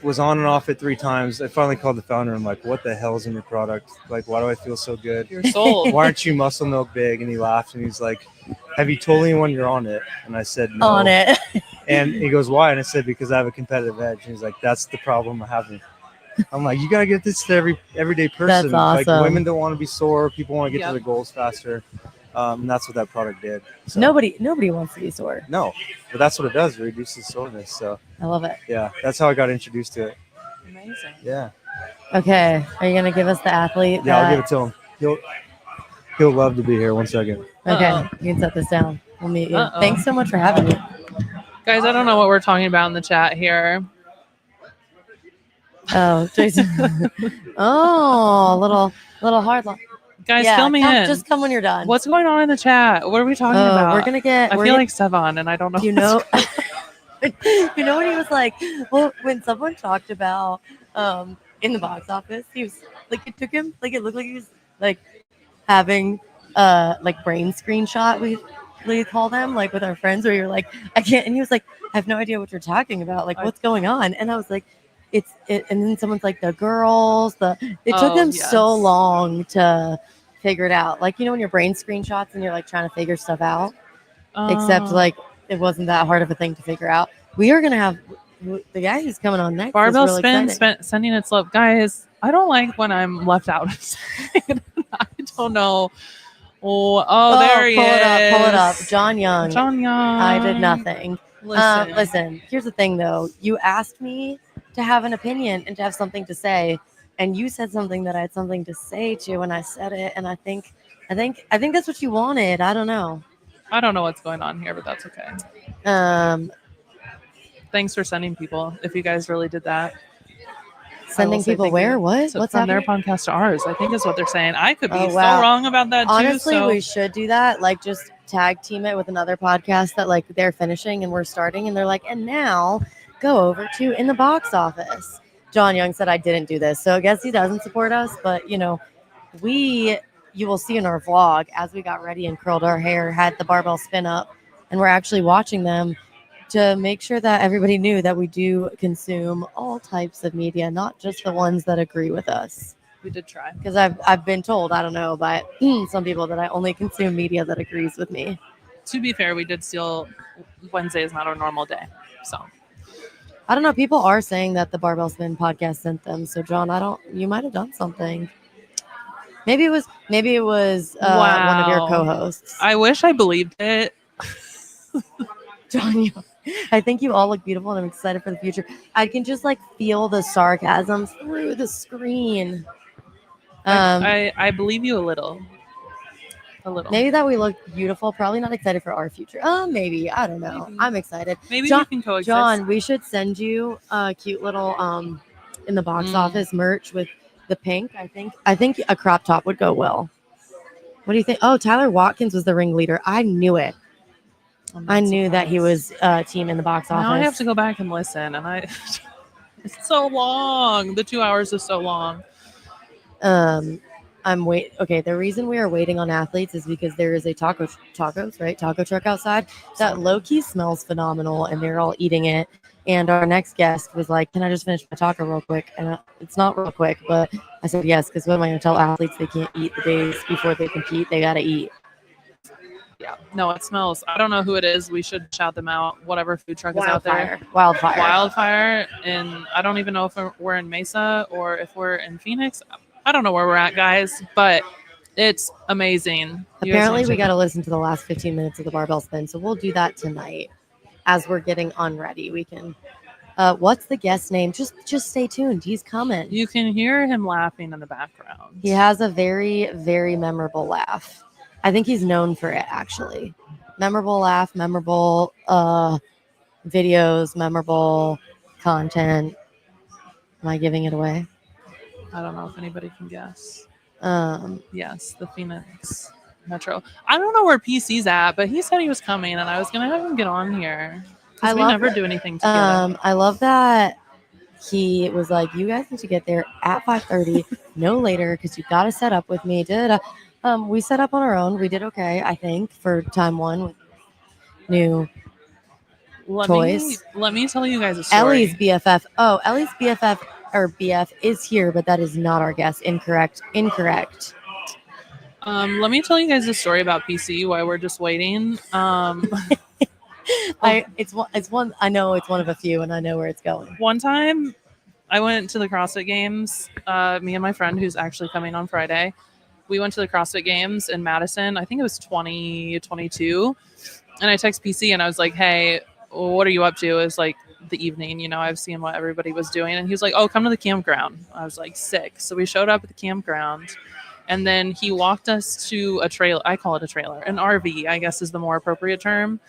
was on and off it 3 times. I finally called the founder. I'm like, "What the hell's in your product? Like, why do I feel so good? You're sold. Why aren't you muscle milk big?" And he laughed and he's like, "Have you told anyone you're on it?" And I said, "No." On it. And he goes, "Why?" And I said, "Because I have a competitive edge." And he's like, "That's the problem I'm having." I'm like, "You gotta get this to everyday person." That's awesome. Like, women don't want to be sore. People want to get Yep. to their goals faster. And that's what that product did. So, Nobody wants to be sore. No, but that's what it does. It reduces soreness. So I love it. yeah, that's how I got introduced to it. Amazing. Yeah. Okay, are you gonna give us the athlete? Yeah, I'll give it to him. He'll love to be here. 1 second. Okay, Uh-oh. you can set this down. We'll meet you. Uh-oh. Thanks so much for having me. Guys, I don't know what we're talking about in the chat here. Oh, Jason. Oh, little hard lock. Guys, Yeah, fill me in. Just come when you're done. What's going on in the chat? What are we talking Oh, about? we're gonna get. I we're feel gonna- like Sevon, and I don't know. you know. You know when he was like, well, when someone talked about in the box office, he was like, it took him like it looked like he was like having like brain screenshot we call them like with our friends where you're like I can't, and he was like, I have no idea what you're talking about, like what's going on, and I was like, it, and then someone's like the girls, it took them so yes. long to figure it out, like, you know, when your brain screenshots and you're like trying to figure stuff out, except like it wasn't that hard of a thing to figure out. We are gonna have the guy who's coming on next. Barbell is really Spin sending its love. Guys, I don't like when I'm left out. I don't know. Oh, there he pull is. Pull it up. John Young. John Young. I did nothing. Listen. Here's the thing though. You asked me to have an opinion and to have something to say, and you said something that I had something to say to, and I said it, and I think that's what you wanted. I don't know. I don't know what's going on here, but that's okay. Thanks for sending people. If you guys really did that. Sending people where? What? So What's from happening? their podcast to ours, I think is what they're saying. I could be Oh, so wow. wrong about that Honestly, too. So we should do that. Like, just tag team it with another podcast that like they're finishing and we're starting, and they're like, and now go over to In the Box Office. John Young said I didn't do this, so I guess he doesn't support us. But you know, you will see in our vlog as we got ready and curled our hair, had the barbell spin up, and we're actually watching them to make sure that everybody knew that we do consume all types of media, not just the ones that agree with us. we did try. Because I've been told, I don't know, by some people that I only consume media that agrees with me. To be fair, we did steal. Wednesday is not a normal day, so I don't know. People are saying that the Barbell Spin podcast sent them. So John, you might have done something. Maybe it was one of your Wow. co-hosts. I wish I believed it. John, I think you all look beautiful, and I'm excited for the future. I can just like feel the sarcasm through the screen. I believe you a little. A little. Maybe that we look beautiful. Probably not excited for our future. Maybe. I don't know. Maybe. I'm excited. Maybe John, we can coexist. John, we should send you a cute little in the box office merch with the pink. I think a crop top would go well. What do you think? Oh, Tyler Watkins was the ringleader. I knew it. I knew that he was team in the box office. Now I have to go back and listen, and it's so long. The 2 hours is so long. Okay, the reason we are waiting on athletes is because there is a taco truck outside that low-key smells phenomenal, and they're all eating it. And our next guest was like, "Can I just finish my taco real quick?" And it's not real quick, but I said yes, because when my hotel athletes, they can't eat the days before they compete. They gotta eat. Yeah, no, it smells. I don't know who it is. We should shout them out. Whatever food truck is out there. Wildfire. And I don't even know if we're in Mesa or if we're in Phoenix. I don't know where we're at, guys, but it's amazing. Apparently, we got to listen to the last 15 minutes of the barbell spin, so we'll do that tonight as we're getting unready. We can. What's the guest name? Just stay tuned. He's coming. You can hear him laughing in the background. He has a very, very memorable laugh. I think he's known for it, actually. Memorable laugh, memorable videos, memorable content. Am I giving it away? I don't know if anybody can guess. Yes, the Phoenix Metro. I don't know where PC's at, but he said he was coming, and I was going to have him get on here. We never do anything together. I love that he was like, "You guys need to get there at 5:30, no later, because you got to set up with me." We set up on our own. We did okay, I think, for time one with new toys. Let me tell you guys a story. Ellie's BFF. Oh, Ellie's BFF or BF is here, but that is not our guest. Incorrect. Let me tell you guys a story about PC while we're just waiting. It's one. I know it's one of a few, and I know where it's going. One time, I went to the CrossFit Games. Me and my friend, who's actually coming on Friday, we went to the CrossFit Games in Madison. I think it was 2022, and I text PC and I was like, "Hey, what are you up to?" It was like the evening, I've seen what everybody was doing, and he was like, "Oh, come to the campground." I was like, "Sick." So we showed up at the campground, and then he walked us to a trailer. I call it a trailer, an RV, I guess is the more appropriate term.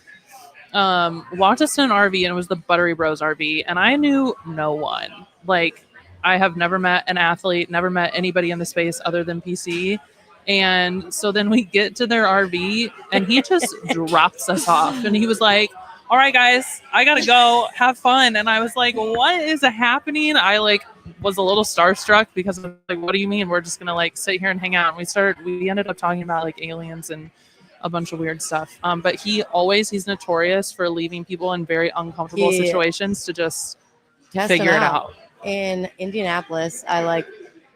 Walked us to an RV, and it was the Buttery Bros RV, and I knew no one. Like, I have never met an athlete, never met anybody in the space other than PC. And so then we get to their RV, and he just drops us off, and he was like, "All right, guys, I gotta go. Have fun." And I was like, "What is happening?" I was a little starstruck because I'm like, "What do you mean? We're just gonna sit here and hang out?" And we ended up talking about aliens and a bunch of weird stuff. But he's notorious for leaving people in very uncomfortable situations to just figure it out. In Indianapolis,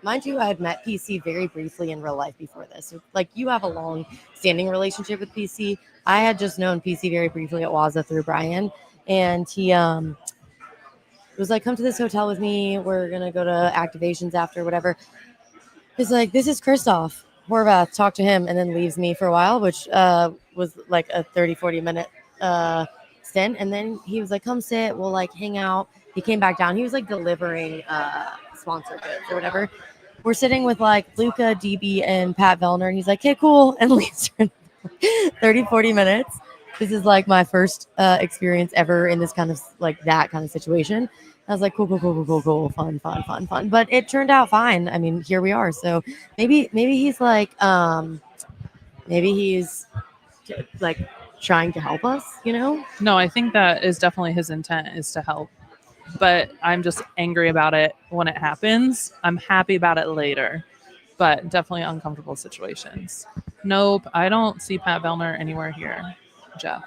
mind you, I had met PC very briefly in real life before this. So, you have a long standing relationship with PC. I had just known PC very briefly at Waza through Brian, and he was like, "Come to this hotel with me. We're gonna go to activations after, whatever." He's like, "This is Christoph Horvath." Talk to him, and then leaves me for a while, which was like a 30-40 minute stint. And then he was like, "Come sit. We'll hang out." He came back down. He was delivering sponsor goods or whatever. We're sitting with Luca, DB, and Pat Vellner, and he's like, "Hey, cool," and leaves for 30-40 minutes. This is my first experience ever in this kind of that kind of situation. I was like, cool, fun. But it turned out fine. I mean, here we are. So maybe he's maybe he's trying to help us, No, I think that is definitely his intent, is to help. But I'm just angry about it when it happens. I'm happy about it later, but definitely uncomfortable situations. Nope, I don't see Pat Vellner anywhere here, Jeff.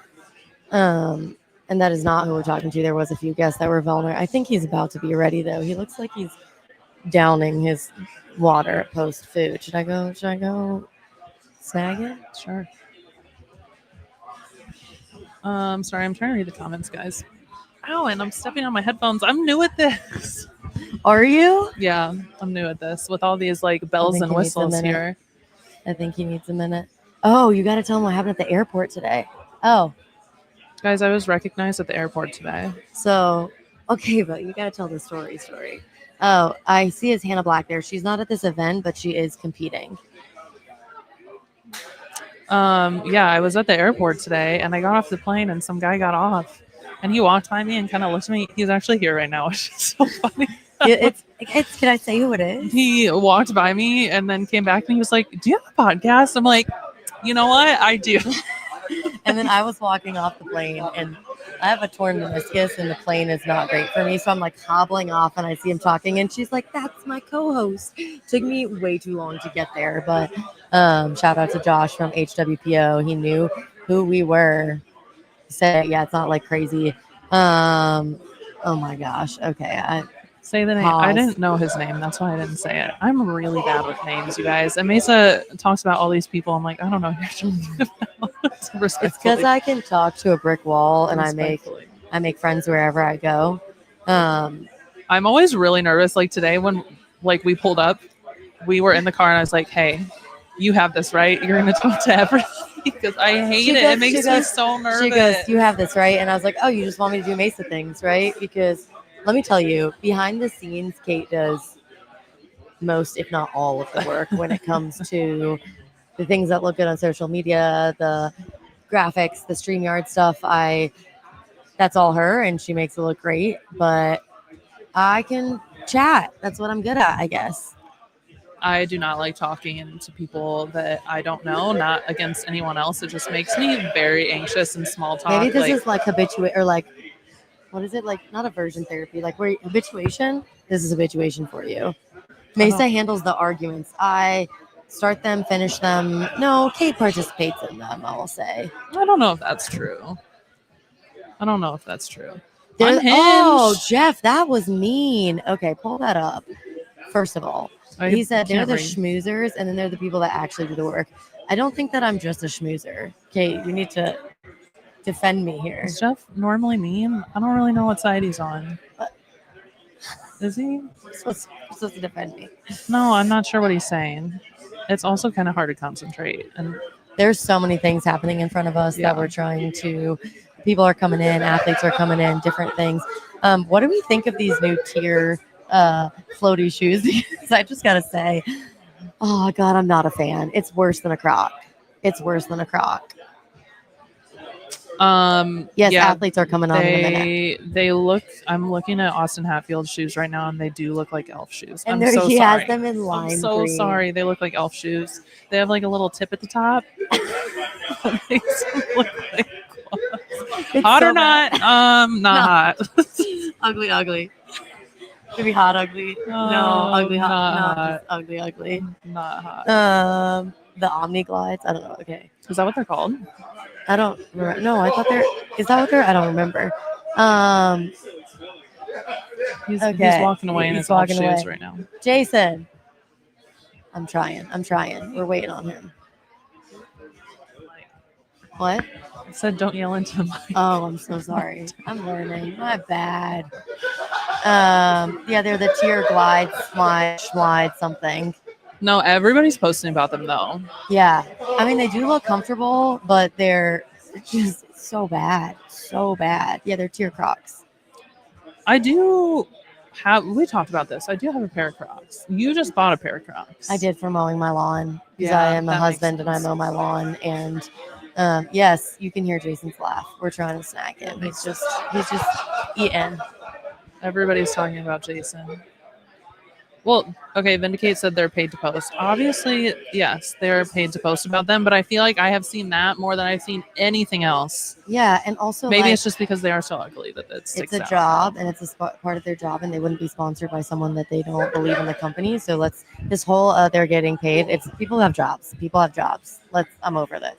And that is not who we're talking to. There was a few guests that were Vellner. I think he's about to be ready, though. He looks like he's downing his water post food. Should I go snag it? Sure. Sorry, I'm trying to read the comments, guys. Ow, and I'm stepping on my headphones. I'm new at this. Are you? Yeah, I'm new at this with all these bells and whistles here. I think he needs a minute. Oh, you got to tell him what happened at the airport today. Oh. Guys, I was recognized at the airport today. So, okay, but you got to tell the story. Oh, I see his Hannah Black there. She's not at this event, but she is competing. Yeah, I was at the airport today and I got off the plane and some guy got off and he walked by me and kind of looked at me. He's actually here right now, which is so funny. It's. Can I say who it is? He walked by me and then came back and he was like, "Do you have a podcast?" I'm like, "You know what? I do." And then I was walking off the plane and I have a torn meniscus and the plane is not great for me. So I'm like hobbling off and I see him talking and she's like, "That's my co-host." Took me way too long to get there. But shout out to Josh from HWPO. He knew who we were. He said, yeah, it's not like crazy. Oh my gosh. Okay. Say the name. Pause. I didn't know his name. That's why I didn't say it. I'm really bad with names, you guys. And Mesa talks about all these people. I'm like, I don't know who you're talking about. It's because I can talk to a brick wall and I make friends wherever I go. I'm always really nervous. Like today when like we pulled up, we were in the car and I was like, "Hey, you have this, right? You're going to talk to everybody," because I hate it. It makes me so nervous. She goes, "You have this, right?" And I was like, "Oh, you just want me to do Mesa things, right?" Because let me tell you, behind the scenes, Kate does most, if not all, of the work when it comes to the things that look good on social media, the graphics, the StreamYard stuff. That's all her, and she makes it look great. But I can chat. That's what I'm good at, I guess. I do not like talking to people that I don't know, not against anyone else. It just makes me very anxious and small talk. Maybe this is like habituate or like, what is it? Like not aversion therapy, like where habituation. This is habituation for you. Mesa handles the arguments. I start them, finish them. No, Kate participates in them, I will say. I don't know if that's true. Oh, Jeff, that was mean. Okay, pull that up. First of all, he said they're the schmoozers, and then they're the people that actually do the work. I don't think that I'm just a schmoozer. Kate, you need to defend me here. Is Jeff normally mean? I don't really know what side he's on. Is he? Supposed to defend me. No, I'm not sure what he's saying. It's also kind of hard to concentrate. And there's so many things happening in front of us that we're trying to. People are coming in, athletes are coming in, different things. What do we think of these new tier floaty shoes? Because I just gotta say, oh God, I'm not a fan. It's worse than a Croc. Yes, athletes are coming on in a minute. They look. I'm looking at Austin Hatfield's shoes right now, and they do look like elf shoes. And I'm so he sorry. has them in lime I'm so green. sorry. They look like elf shoes. They have like a little tip at the top. That makes them look like hot so or not? Not hot. Ugly. Maybe hot, ugly. No, ugly, hot. No, ugly. Not hot. The Omni Glides. I don't know. Okay. Is that what they're called? I don't remember. No, I thought is that what they're? I don't remember. He's walking away in his off shoes right now. Jason. I'm trying. We're waiting on him. What? I said don't yell into the mic. Oh, I'm so sorry. I'm learning. My bad. They're the tier glide, slide, something. No, everybody's posting about them though. Yeah. I mean, they do look comfortable, but they're just so bad. Yeah, they're tier Crocs. We talked about this. I do have a pair of Crocs. You just bought a pair of Crocs. I did for mowing my lawn because I am a husband and I mow my lawn. And yes, you can hear Jason's laugh. We're trying to snack him. He's just eating. Everybody's talking about Jason. Well, okay, Vindicate said they're paid to post. Obviously, yes, they're paid to post about them, but I feel like I have seen that more than I've seen anything else. Yeah, and also maybe it's just because they are so ugly that it's a job, and it's a part of their job, and they wouldn't be sponsored by someone that they don't believe in the company. So this whole they're getting paid. It's people have jobs. I'm over this.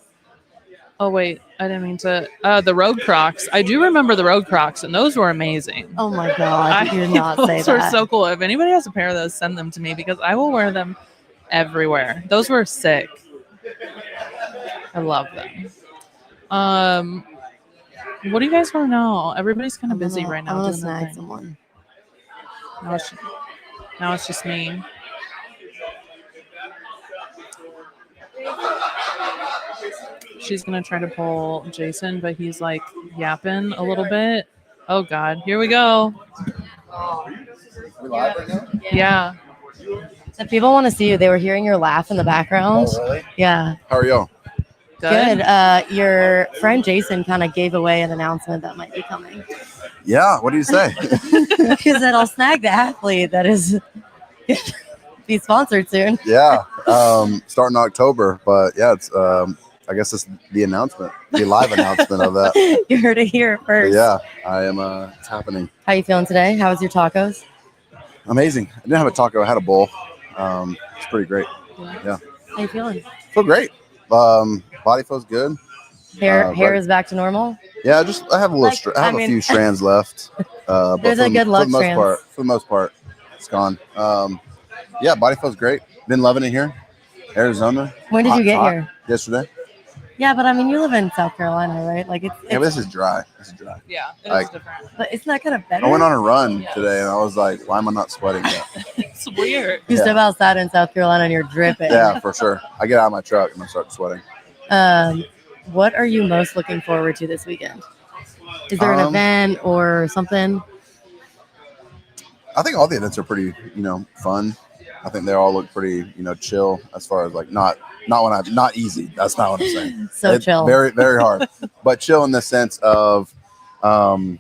Oh, wait. I didn't mean to. The Road Crocs. I do remember the Road Crocs, and those were amazing. Oh, my God. You did not say that. Those were so cool. If anybody has a pair of those, send them to me because I will wear them everywhere. Those were sick. I love them. What do you guys want to know? Everybody's kind of busy right now. I'm going to snag someone. Now it's just me. She's going to try to pull Jason, but he's like yapping a little bit. Oh, God. Here we go. We live right now? Yeah. So people want to see you. They were hearing your laugh in the background. Oh, really? Yeah. How are y'all? Good. Your friend Jason kind of gave away an announcement that might be coming. Yeah. What do you say? He said, I'll snag the athlete that is be sponsored soon. Yeah. Starting October, but yeah, it's I guess it's the announcement, the live announcement of that. You heard it here But first. yeah, I am. It's happening. How you feeling today? How was your tacos? Amazing. I didn't have a taco. I had a bowl. It's pretty great. Yeah. How you feeling? Feel great. Body feels good. Hair is back to normal. Yeah, I have a little. Like, I have a few strands left. But There's a good luck strands. For the most part, it's gone. Yeah, body feels great. Been loving it here, Arizona. When did you get here? Yesterday. Yeah, but I mean, you live in South Carolina, right? Like it's Yeah, but this is dry. Yeah, it's Like- different. but it's not kind of better. I went on a run today, and I was like, "Why am I not sweating yet?" It's weird. You step outside in South Carolina and you're dripping. Yeah, for sure. I get out of my truck and I start sweating. What are you most looking forward to this weekend? Is there an event or something? I think all the events are pretty, fun. I think they all look pretty, chill as far as like not easy. That's not what I'm saying. So It's chill. very, very hard, but chill in the sense of, a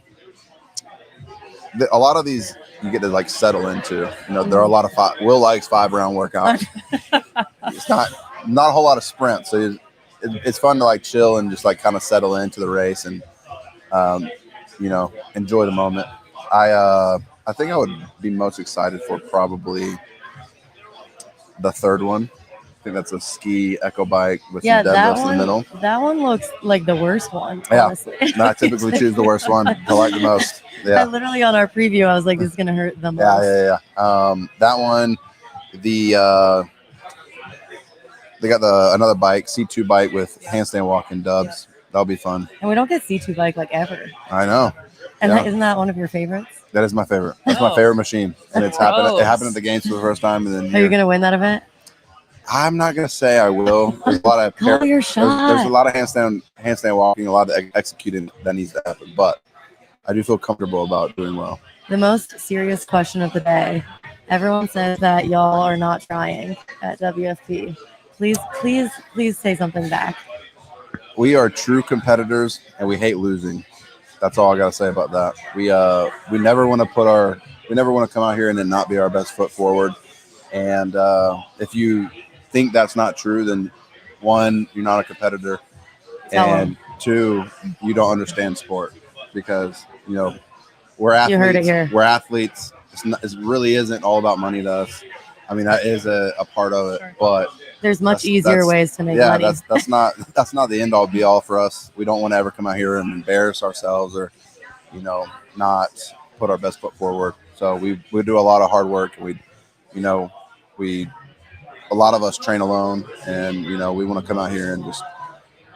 lot of these you get to like settle into. There are a lot of Will likes 5-round workouts. It's not a whole lot of sprints, so it's fun to like chill and just like kind of settle into the race and enjoy the moment. I think I would be most excited for probably the third one. I think that's a ski echo bike with some deadlifts in the middle. That one looks like the worst one, Yeah. honestly. No, I typically choose the worst one to like the most. I Yeah. literally on our preview, I was like, this is gonna hurt the most. Yeah. That one, they got another bike, C2 bike with handstand walking dubs. That'll be fun. And we don't get C2 bike like ever. I know. And Yeah. isn't that one of your favorites? That is my favorite. That's my favorite machine, and it's happened. It happened at the games for the first time, and then Are you gonna win that event? I'm not gonna say I will. There's a lot of Call your shot. there's a lot of handstand walking, a lot of executing that needs to happen, but I do feel comfortable about doing well. The most serious question of the day. Everyone says that y'all are not trying at WFP. Please say something back. We are true competitors, and we hate losing. That's all I gotta say about that. We never want to come out here and then not be our best foot forward. And if you think that's not true, then one, you're not a competitor, and two, you don't understand sport, because we're athletes. You heard it here. We're athletes. It really isn't all about money to us. I mean, that is a part of it, but There's much easier ways to make money. that's not the end all be all for us. We don't want to ever come out here and embarrass ourselves or not put our best foot forward. So we do a lot of hard work. A lot of us train alone, and we want to come out here and just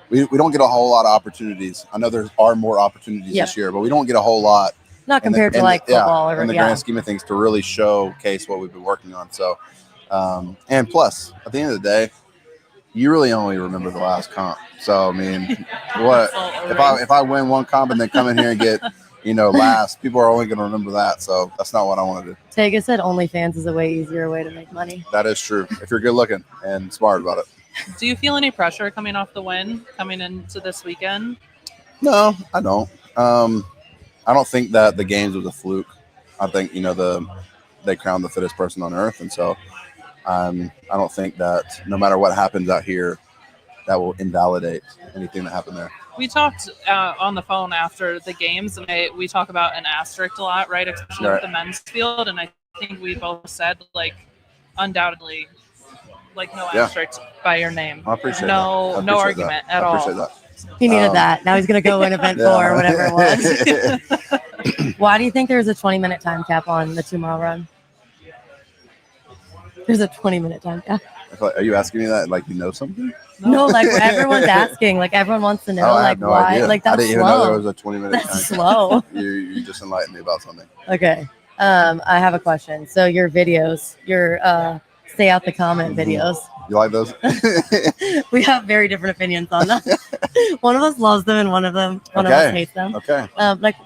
we don't get a whole lot of opportunities. I know there are more opportunities this year, but we don't get a whole lot. Not compared to like football or in the grand scheme of things, to really showcase what we've been working on. So, and plus, at the end of the day, you really only remember the last comp. So, I mean, what if I win one comp and then come in here and get last? People are only going to remember that. So that's not what I want to do. Tega said OnlyFans is a way easier way to make money. That is true if you're good looking and smart about it. Do you feel any pressure coming off the win coming into this weekend? No, I don't. I don't think that the games was a fluke. I think they crowned the fittest person on earth, and so I don't think that no matter what happens out here, that will invalidate anything that happened there. We talked on the phone after the games, and we talk about an asterisk a lot, right? Especially with the men's field, and I think we both said undoubtedly, no asterisk by your name. I appreciate no argument at all. I appreciate that. He needed that. Now he's going to go in event 4 or whatever it was. Why do you think there's a 20-minute time cap on the 2-mile run? There's a 20-minute time cap. Are you asking me that like you know something? No, everyone's asking. Everyone wants to know I have no why. idea. That's I didn't even know there was a 20-minute time That's cap. slow. You just enlightened me about something. Okay. I have a question. So your videos, your stay out the comment videos. You like those? We have very different opinions on them. One of us loves them and one of us hates them. Okay.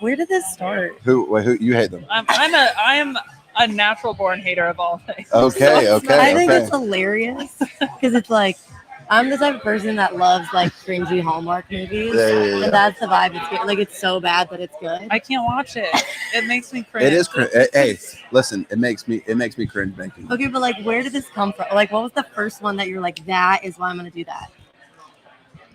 Where did this start? Who you hate them? I am a natural born hater of all things. Okay. I think it's hilarious because it's I'm the type of person that loves like cringy Hallmark movies. Yeah. And that's the vibe. It's good. Like it's so bad that it's good. I can't watch it. It makes me cringe. It is cringe. Hey, listen, it makes me cringe making. Okay, but like, where did this come from? Like, what was the first one that you're like, that is why I'm gonna do that?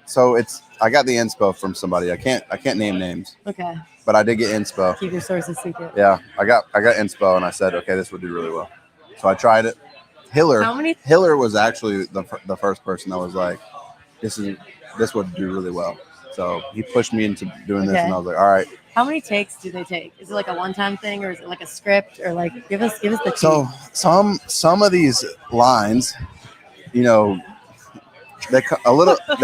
So I got the inspo from somebody. I can't name names, Okay, but I did get inspo. keep your sources secret. Yeah, I got inspo, and I said, okay, this would do really well. So I tried it. How many? Hiller was actually the first person that was like, this would do really well. So he pushed me into doing this, and I was like, all right. How many takes do they take? Is it like a one-time thing, or is it like a script, or like give us the tea. So some of these lines, you know, they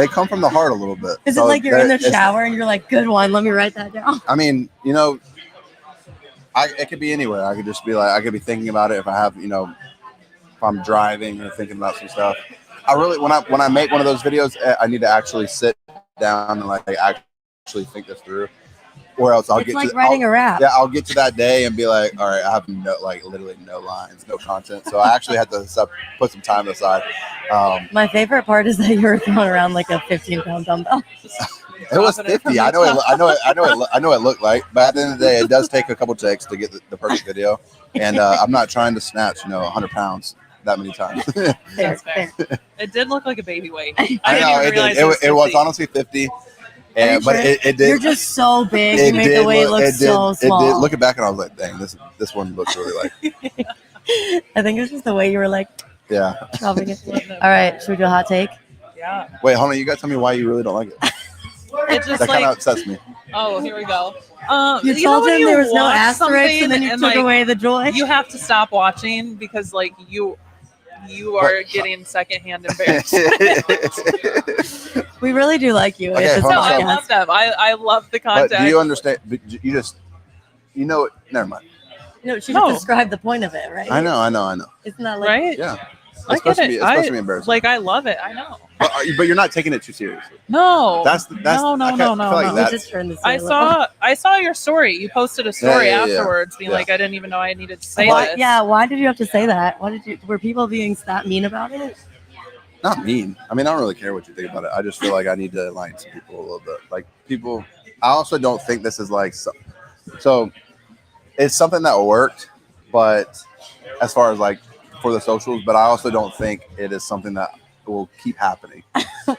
come from the heart a little bit. Is it like you're in the shower and you're like, good one, let me write that down? I mean, you know, it could be anywhere. I could just be like, I could be thinking about it if I have, you know, if I'm driving or thinking about some stuff. I really, when I make one of those videos, I need to actually sit down and like actually think this through, or else It's like writing a rap. Yeah, I'll get to that day and be like, all right, I have literally no lines, no content. So I actually had to put some time aside. My favorite part is that you were throwing around like a 15-pound dumbbell. It was 50. I know it looked like, but at the end of the day, it does take a couple takes to get the perfect video. And I'm not trying to snatch, 100 pounds that many times. That's fair. It did look like a baby weight. I know didn't even realize it was honestly 50. And, but it did. You're just so big. You made the weight look so small. It did. Looking back, and I was like, dang, this one looks really like. I think it's just the way you were like. Yeah. All right, should we do a hot take? Yeah. Wait, hold on. You got to tell me why you really don't like it. It just That kind of upsets me. Oh, here we go. You told him there was no watch asterisk, and then you something took like, away the joy. You have to stop watching because like you are getting secondhand embarrassment. We really do like you. Okay, It's a hold No, on. I podcast. love them. I love the But content. do you understand? You just, never mind. No, she No. just described the point of it, right? I know. Isn't that like Right? Yeah. I It's supposed get to be. it. It's supposed to be embarrassing. Like I love it. I know. But you're not taking it too seriously. No. That's no. I feel like we that's- just turned this I way a little. saw your story. You posted a story Yeah. afterwards, being Yeah. like, I didn't even know I needed to say Why, this. yeah, why did you have to say that? Were people being that mean about it? Not mean. I mean, I don't really care what you think about it. I just feel like I need to enlighten some people a little bit. Like people, I also don't think this is like so. It's something that worked, but as far as like for the socials, but I also don't think it is something that will keep happening.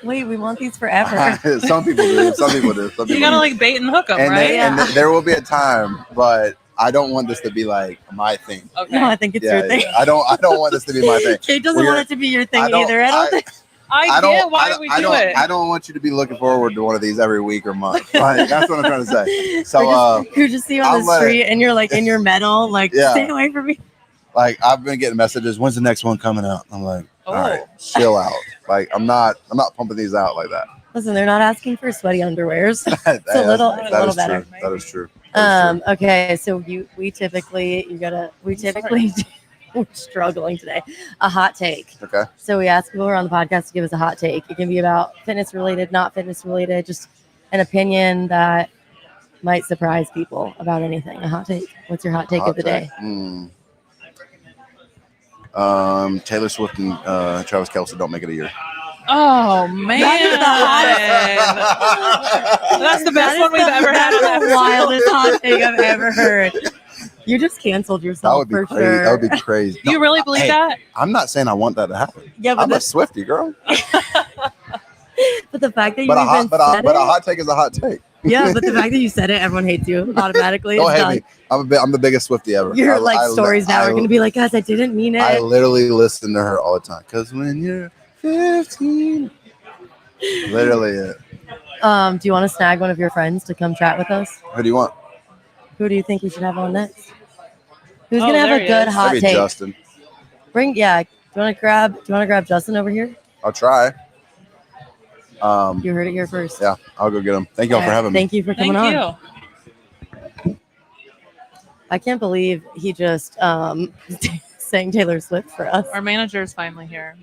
Wait, we want these forever. Some people do. Some people do. Some You people gotta do. like bait and hook them, And, right? there will be a time, but I don't want this to be like my thing. Okay. No, I think it's your thing. I don't want this to be my thing. Kate doesn't want it to be your thing I don't- either. I don't think. I get why we do it. I don't want you to be looking forward to one of these every week or month. Like, that's what I'm trying to say. So, you just see you on the street and you're like in your metal, like stay away from me. like I've been getting messages. When's the next one coming out? I'm like, all right, chill out. Like I'm not pumping these out like that. Listen, they're not asking for sweaty underwears. It's a little better. That is true. Okay, so we typically we're struggling today. A hot take. Okay. So we ask people who are on the podcast to give us a hot take. It can be about fitness related, not fitness related, just an opinion that might surprise people about anything. A hot take. What's your hot take of the day? Taylor Swift and Travis Kelce don't make it a year. Oh man, that's the best one we've ever had. That's the wildest hot take I've ever heard. You just canceled yourself. That would be for crazy. sure. That would be crazy. Do you really believe that? I'm not saying I want that to happen. Yeah, but I'm a Swiftie girl. But the fact that you But a even said a it, hot take is a hot take. yeah, but the fact that you said it, everyone hates you automatically. Don't It's hate done. me. I'm the biggest Swiftie ever. Your stories now are going to be like, guys, I didn't mean it. I literally listen to her all the time. Because when you're 15, literally it. Do you want to snag one of your friends to come chat with us? Who do you want? Who do you think we should have on next? Who's Oh, gonna have there a he good is. hot Maybe take? Justin. Do you want to grab Justin over here? I'll try. You heard it here first. Yeah, I'll go get him. Thank y'all for having me. Thank you for coming Thank on. you. I can't believe he just sang Taylor Swift for us. Our manager is finally here.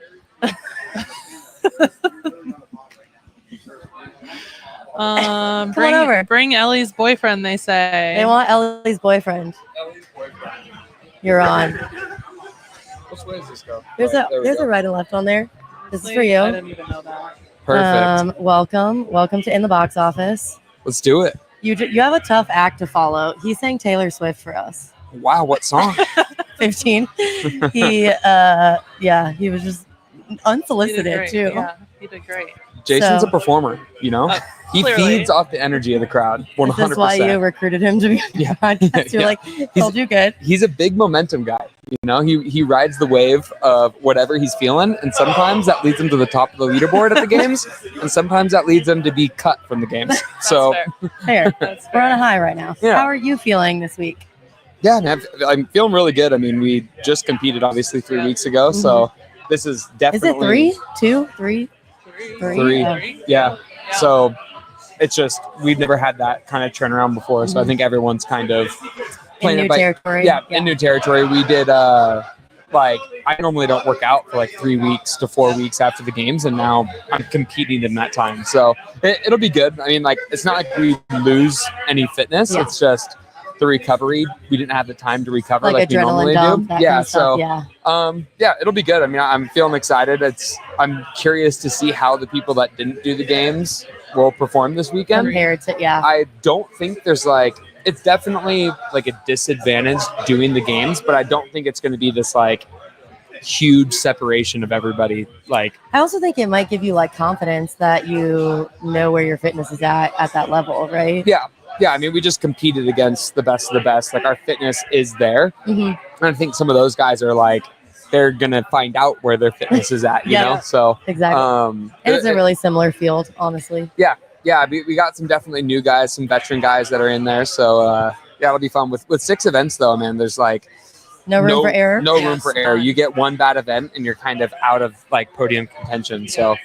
Come on over. Bring Ellie's boyfriend. They say They want Ellie's boyfriend. You're on. Which way does this go? There's a right and left on there. This is for you. I didn't even know that. Perfect. Welcome to In the Box Office. Let's do it. You have a tough act to follow. He sang Taylor Swift for us. Wow, what song? 15. He was just unsolicited too. Yeah, he did great. Jason's So- a performer, you know? He Clearly. feeds off the energy of the crowd, 100%. This is why you recruited him to be on your Yeah. podcast. You're Yeah. like, he'll do good. He's a big momentum guy, you know? He rides the wave of whatever he's feeling, and sometimes that leads him to the top of the leaderboard at the games, and sometimes that leads him to be cut from the games. So, Fair. That's We're on fair. a high right now. Yeah. How are you feeling this week? yeah, man, I'm feeling really good. I mean, we just competed, obviously, 3 weeks ago, so this is Is definitely... it 3? 2? 3? Three. Oh. Yeah. So it's just we've never had that kind of turnaround before. So I think everyone's kind of In playing new it by territory. yeah, in new territory. We did like I normally don't work out for like 3 weeks to 4 weeks after the games, and now I'm competing in that time. So it'll be good. I mean, like it's not like we lose any fitness. Yeah. It's just the recovery. We didn't have the time to recover Like like we normally adrenaline dump. do. That Yeah. kind of stuff. So Yeah. yeah, it'll be good. I mean, I'm feeling excited. I'm curious to see how the people that didn't do the games will perform this weekend. Compared to, yeah. I don't think there's like it's definitely like a disadvantage doing the games, but I don't think it's going to be this like huge separation of everybody. Like I also think it might give you like confidence that you know where your fitness is at that level, right? yeah, I mean, we just competed against the best of the best. Like our fitness is there, Mhm. and I think some of those guys are like they're gonna find out where their fitness is at. You Yeah. know, so Exactly. And it's a really similar field, honestly. yeah, we got some definitely new guys, some veteran guys that are in there. So yeah, it'll be fun. With 6 events though, man, there's like No room for error. No Yeah, room for it's error. fun. You get one bad event and you're kind of out of like podium contention. So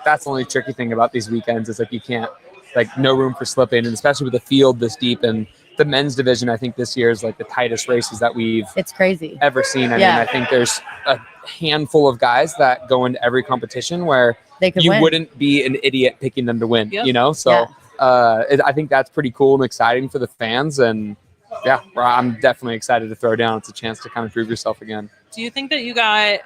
that's the only tricky thing about these weekends is like you can't like no room for slipping, and especially with the field this deep and the men's division. I think this year is like the tightest races that we've It's crazy. ever seen. I Yeah. mean, I think there's a handful of guys that go into every competition where They could you win. wouldn't be an idiot picking them to win, Yep. you know? So Yeah. I think that's pretty cool and exciting for the fans. And yeah, I'm definitely excited to throw down. It's a chance to kind of prove yourself again. Do you think that you got?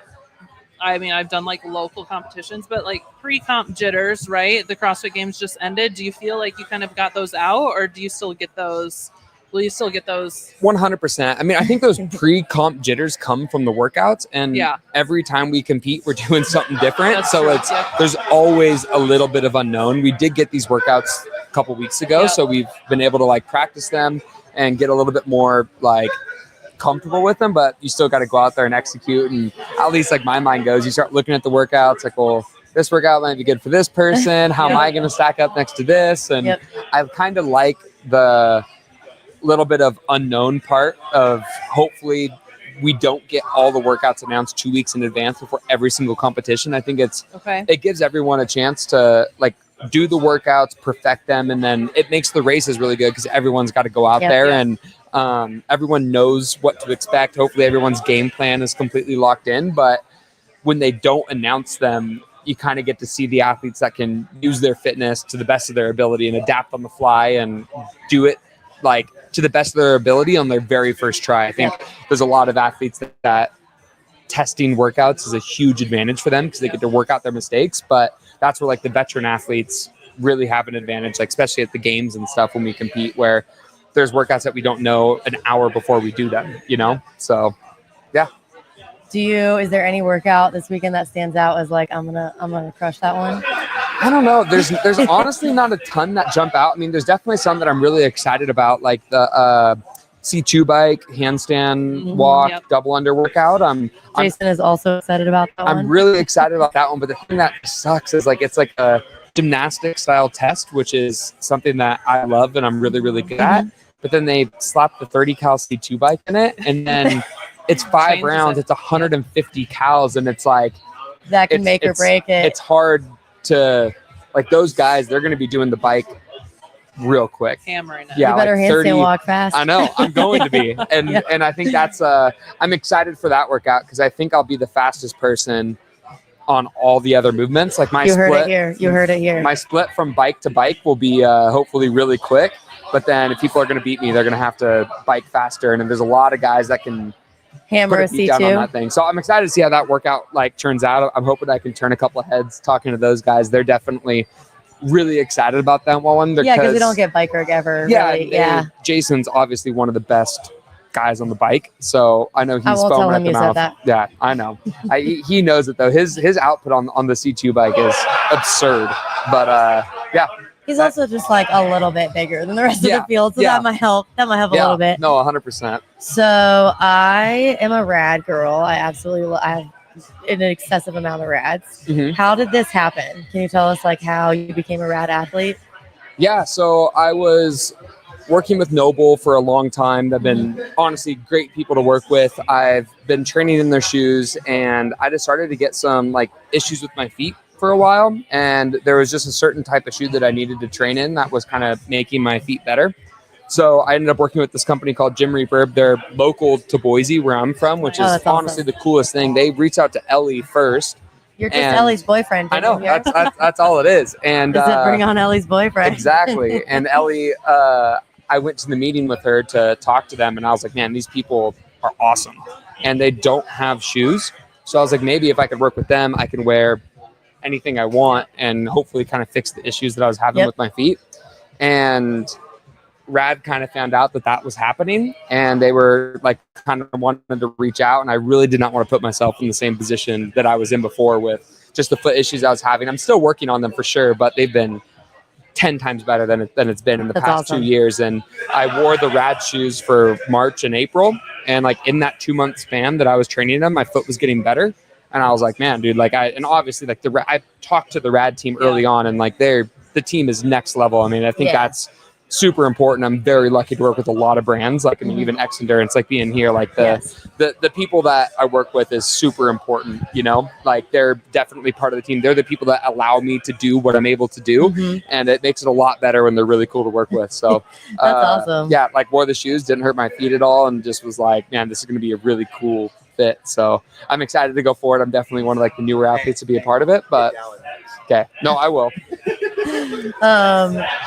I mean, I've done like local competitions, but like pre-comp jitters, right? The CrossFit Games just ended. Do you feel like you kind of got those out, or do you still get those? Will you still get those? 100%. I mean, I think those pre-comp jitters come from the workouts, and Yeah. every time we compete, we're doing something different. That's So true. it's Yep. there's always a little bit of unknown. We did get these workouts a couple weeks ago, Yep. so we've been able to like practice them and get a little bit more like comfortable with them. But you still got to go out there and execute. And at least like my mind goes, you start looking at the workouts, like, well, this workout might be good for this person. How am I going to stack up next to this? And Yep. I kind of like the little bit of unknown part of hopefully we don't get all the workouts announced 2 weeks in advance before every single competition. I think Okay. it gives everyone a chance to like do the workouts, perfect them, and then it makes the races really good because everyone's got to go out Yep. there Yeah. and everyone knows what to expect. Hopefully everyone's game plan is completely locked in, but when they don't announce them, you kind of get to see the athletes that can use their fitness to the best of their ability and adapt on the fly and do it like to the best of their ability on their very first try. I think there's a lot of athletes that testing workouts is a huge advantage for them because they get to work out their mistakes, but that's where like the veteran athletes really have an advantage, like especially at the games and stuff when we compete, where there's workouts that we don't know an hour before we do them, you know? So Is there any workout this weekend that stands out as like I'm gonna crush that one? I don't know. There's honestly not a ton that jump out. I mean, there's definitely some that I'm really excited about, like the C2 bike, handstand walk, Yep. double under workout. I'm Jason is also excited about that one. really excited about that one. But the thing that sucks is like it's like a gymnastic style test, which is something that I love and I'm really, really good at. But then they slap the 30 cal C2 bike in it, and then it's 5 Changes rounds. it. It's 150 cals, and it's like that can it's- make or it's- break it. it's hard to like those guys. They're going to be doing the bike real quick. Hammering it. Yeah, you better like handstand 30 walk fast. I know I'm going to be, and Yeah. and I think that's I'm excited for that workout because I think I'll be the fastest person on all the other movements. Like my You heard it split, here. You heard it here. my split from bike to bike will be hopefully really quick. But then if people are going to beat me, they're going to have to bike faster. And then there's a lot of guys that can Hammer a put a beat down on C2. that thing. So I'm excited to see how that workout like turns out. I'm hoping I can turn a couple of heads talking to those guys. They're definitely really excited about that one. Yeah, because we don't get bike rig ever. Yeah, Really. Yeah. Jason's obviously one of the best guys on the bike, so I know he's I won't tell foaming him at the you said mouth. that. Yeah, I know. He knows it though. His output on the C2 bike is absurd. But yeah. He's also just like a little bit bigger than the rest of the field, so that might help. That might help a little bit. No, 100%. So I am a rad girl. I absolutely I have an excessive amount of rads. Mhm. How did this happen? Can you tell us like how you became a rad athlete? Yeah, so I was working with Noble for a long time. They've been honestly great people to work with. I've been training in their shoes, and I just started to get some like issues with my feet for a while, and there was just a certain type of shoe that I needed to train in that was kind of making my feet better. So I ended up working with this company called Gym Reaper. They're local to Boise, where I'm from, which is honestly the coolest thing. They reached out to Ellie first. You're just Ellie's boyfriend. I know, that's all it is. And does it bring on Ellie's boyfriend? Exactly. And Ellie, I went to the meeting with her to talk to them, and I was like, man, these people are awesome, and they don't have shoes. So I was like, maybe if I could work with them, I can wear anything I want and hopefully kind of fix the issues that I was having with my feet. And Rad kind of found out that was happening, and they were like kind of wanted to reach out, and I really did not want to put myself in the same position that I was in before with just the foot issues I was having. I'm still working on them for sure, but they've been 10 times better than it's been in the past 2 years. And I wore the Rad shoes for March and April, and like in that 2 month span that I was training them, my foot was getting better. And I was like, man, dude, like and obviously like I talked to the Rad team early on, and like the team is next level. I mean, I think that's super important. I'm very lucky to work with a lot of brands, like I mean, even Xendurance, like being here, like the people that I work with is super important, you know, like they're definitely part of the team. They're the people that allow me to do what I'm able to do, and it makes it a lot better when they're really cool to work with. So that's awesome. Yeah, like wore the shoes, didn't hurt my feet at all, and just was like, man, this is going to be a really cool fit. So I'm excited to go forward. I'm definitely one of like the newer athletes to be a part of it, but okay, no, I will.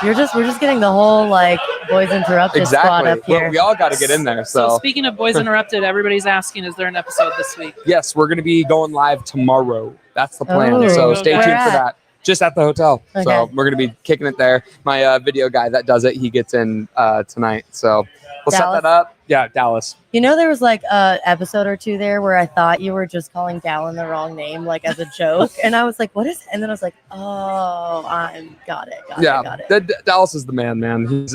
We're just getting the whole like Boys Interrupted squad up here. Well, we all got to get in there. So speaking of Boys Interrupted, everybody's asking, is there an episode this week? Yes, we're going to be going live tomorrow. That's the plan. So stay tuned for that. Just at the hotel. Okay. So we're going to be kicking it there. My video guy that does it, he gets in tonight. So we'll set that up. Yeah, Dallas. You know, there was like a episode or two there where I thought you were just calling Dallin the wrong name, like as a joke. And I was like, what is it? And then I was like, oh, got it. Dallas is the man.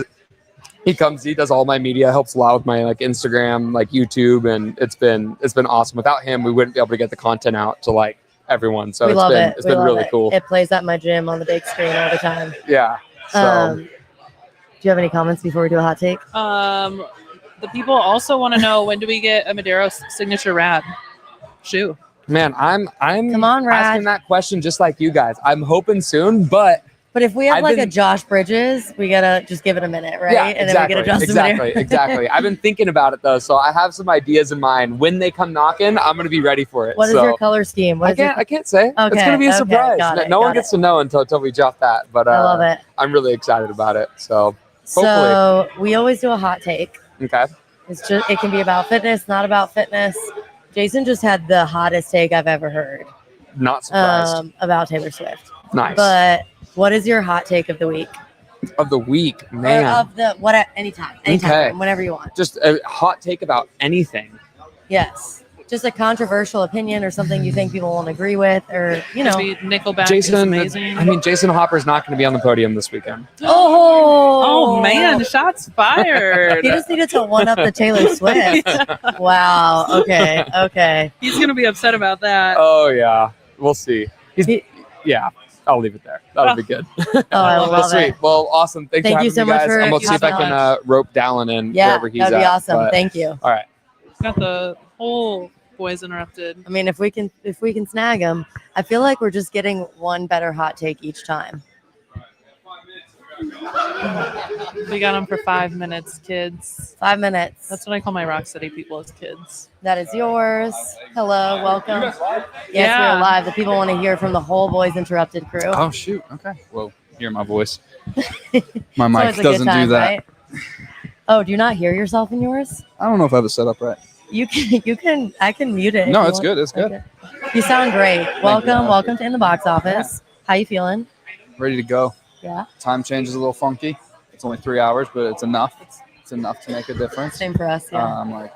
He comes, he does all my media, helps a lot with my like Instagram, like YouTube, and it's been awesome. Without him, we wouldn't be able to get the content out to like everyone. So it's been really cool. It plays at my gym on the big screen all the time. Yeah. So. Do you have any comments before we do a hot take? The people also want to know, when do we get a Madero signature Rad shoe? Man, I'm come on, Rad. Asking that question just like you guys. I'm hoping soon, but if we have a Josh Bridges, we gotta just give it a minute, right? Yeah, and then we get a Justin Madero. Exactly. I've been thinking about it though, so I have some ideas in mind. When they come knocking, I'm gonna be ready for it. What is your color scheme? I can't say. Okay, it's gonna be a surprise. No one gets to know until we drop that. But I love it. I'm really excited about it. So hopefully. So we always do a hot take. Okay. It can be about fitness, not about fitness. Jason just had the hottest take I've ever heard. Not surprised. About Taylor Swift. Nice. But what is your hot take of the week? Of the week, man. Or of the anytime, whenever you want. Just a hot take about anything. Yes. Just a controversial opinion or something you think people won't agree with, or Nickelback Jason, is amazing. I mean, Jason Hopper's not going to be on the podium this weekend. Oh man, shots fired. He just needed to one up the Taylor Swift. Wow. Okay. He's going to be upset about that. Oh yeah, we'll see. Yeah. I'll leave it there. That'll be good. I love it. Well, awesome. Thank you so much for I'm going to see if I can rope Dallin in wherever he's at. That'd be awesome. Thank you. All right. Got the whole Boys Interrupted. I mean, if we can snag him, I feel like we're just getting one better hot take each time. We got him for 5 minutes, kids. 5 minutes. That's what I call my Rock City people, as kids. That is yours. Hello, welcome. Yes, we're live. The people want to hear from the whole Boys Interrupted crew. Oh shoot! Okay. Well, hear my voice. My mic doesn't do that. Right? Oh, do you not hear yourself in yours? I don't know if I have it set up right. I can mute it. if No, you it's want. good. It's good. Okay. You sound great. you. Welcome to In the Box Office. How you feeling? Ready to go. Yeah. Time change is a little funky. It's only 3 hours, but it's enough. It's enough to make a difference. Same for us. Yeah. I'm like,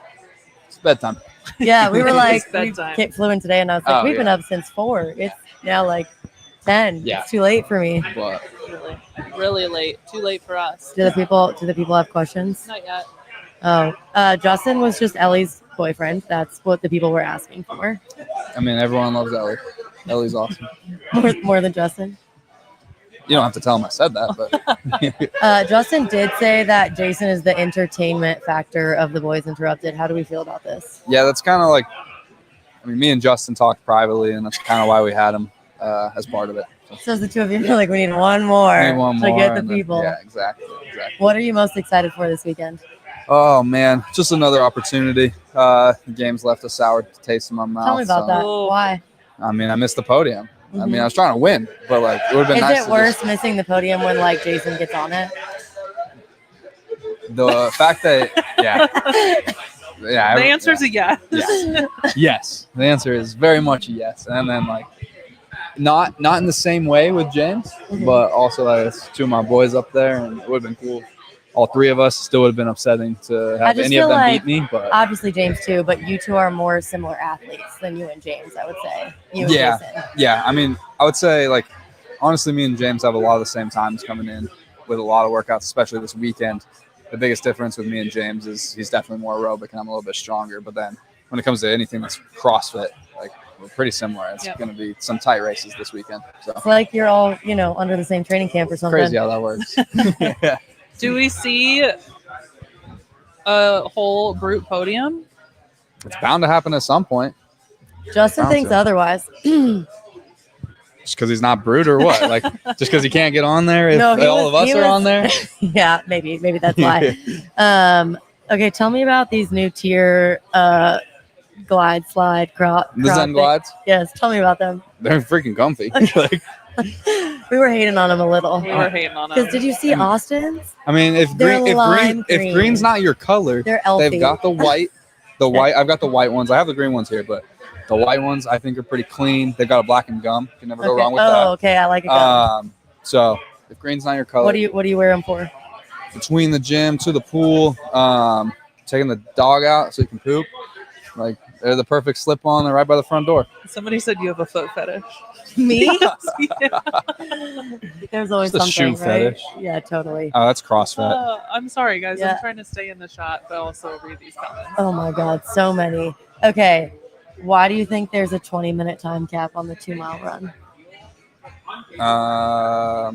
it's bedtime. Yeah. We were like, It's bedtime. we flew in today, and I was like, Oh, we've been yeah. up since 4. It's now like 10. Yeah. It's too late for me. But Really late. Too late for us. Do the people have questions? Not yet. Oh, Justin was just Ellie's boyfriend. That's what the people were asking for. I mean, everyone loves Ellie. Ellie's awesome. More than Justin. You don't have to tell him I said that, but Justin did say that Jason is the entertainment factor of The Boys Interrupted. How do we feel about this? yeah, that's kind of like. I mean, me and Justin talked privately, and that's kind of why we had him as part of it. So the two of you feel like we need one more Maybe one to more, get the and then- people. yeah, exactly. What are you most excited for this weekend? Oh man, just another opportunity. The game's left a sour taste in my mouth. Tell me about so- that. Oh. Why? I mean, I missed the podium. I Mhm. mean, I was trying to win, but like it would have been Is nice. it to worse just- missing the podium when like Jason gets on it? the fact that yeah, The answer is a yes. yes. The answer is very much a yes, and then like not in the same way with James, Mhm. but also like it's two of my boys up there, and it would have been cool. All three of us still would have been upsetting to I have just any of feel them like- beat me, but Obviously James too, but you two are more similar athletes than you and James, I would say. You and Yeah. Jason. yeah, I mean, I would say like honestly, me and James have a lot of the same times coming in with a lot of workouts, especially this weekend. The biggest difference with me and James is he's definitely more aerobic and I'm a little bit stronger. But then when it comes to anything that's CrossFit, like we're pretty similar. It's Yep. going to be some tight races this weekend. So It's like you're all, under the same training camp or something. crazy how that works. yeah. Do we see a whole group podium? It's bound to happen at some point. Justin Sounds thinks good. otherwise. Just because he's not brute or what? Like just because he can't get on there if No, he all was- of us he are was- on there. Yeah, maybe that's why. Okay, tell me about these new tier glide slide crop. The Zen glides, Yes, tell me about them. they're freaking comfy. like, We were hating on them a little. We were hating on Because it. did you see Austin's? I mean, if They're green, lime if green. green's not your color, They're elfy. they've got the white. I've got the white ones. I have the green ones here, but the white ones I think are pretty clean. They've got a black and gum. You can never go Okay. wrong with Oh, okay, I like it. that. So if green's not your color, What do you wear them for? between the gym to the pool, taking the dog out so you can poop, like they're the perfect slip on. They're right by the front door. Somebody said you have a foot fetish. Me? There's always Just a something, shoe right? fetish. Yeah, totally. Oh, that's CrossFit. I'm sorry, guys. Yeah. I'm trying to stay in the shot, but also read these comments. Oh my God, so many. Okay, why do you think there's a 20-minute time cap on the 2-mile run?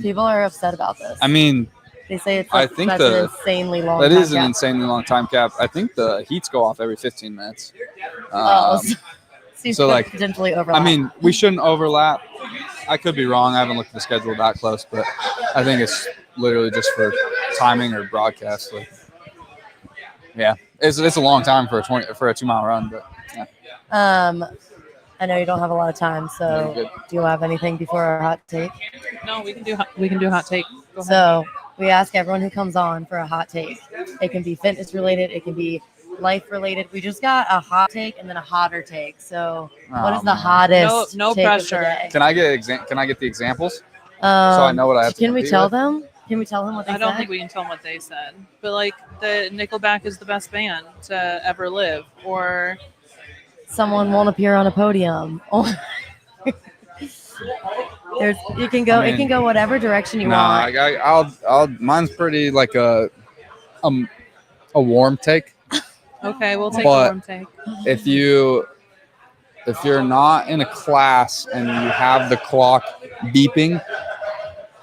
People are upset about this. I mean, They say it's I like, think that's an insanely long that time is an cap. insanely long time cap. I think the heats go off every 15 minutes. Seems so, to like, potentially overlap. I mean, we shouldn't overlap. I could be wrong. I haven't looked at the schedule that close, but I think it's literally just for timing or broadcast. Like, yeah, it's a long time for a 2-mile run, but yeah. I know you don't have a lot of time, so Good. do you have anything before our hot take? No, we can do hot take. Go ahead. So we ask everyone who comes on for a hot take. It can be fitness related. It can be life related. We just got a hot take and then a hotter take. So what Oh, is the man. hottest? No take of the pressure. day? Can I get the examples? I know what I have to Can we compete tell with? them? Can we tell them what they I don't said? think we can tell them what they said, but like the Nickelback is the best band to ever live, or Someone won't appear on a podium. There's you can go. I mean, it can go whatever direction you Nah, want. I'll. Mine's pretty like a warm take. okay, we'll take a But- warm take. If you're not in a class and you have the clock beeping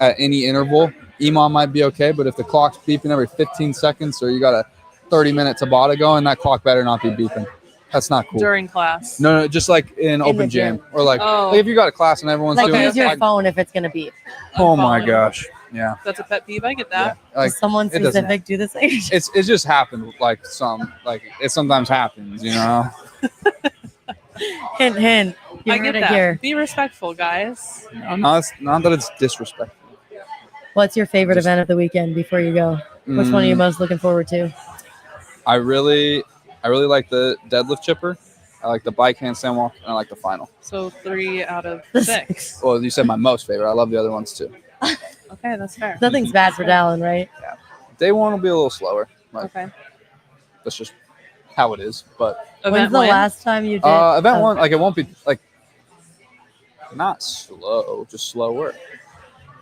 at any interval, EMOM might be okay. But if the clock's beeping every 15 seconds, or you got a 30-minute Tabata going, that clock better not be beeping. That's not cool. During class. No, just like in the open gym, gym. or like, Oh. like if you got a class and everyone's Like doing use it. your like, phone if it's gonna beep. oh my Phone. gosh, yeah. That's a pet peeve. I get Yeah. that. Like Does someone it doesn't- specific do the same? it just happened it sometimes happens, you know. Hint, hint. You I heard get it that. here. Be respectful, guys. Not that it's disrespectful. What's your favorite Just- event of the weekend before you go? Which one are you most looking forward to? I really I really like the deadlift chipper. I like the bike handstand walk, and I like the final. So 3 out of 6. Well, you said my most favorite. I love the other ones too. Okay, that's fair. Nothing's bad for Dallin, right? Day one will be a little slower. Like, Okay. that's just how it is. But When's Event the win? last time you did? event one, like it won't be like not slow, just slower.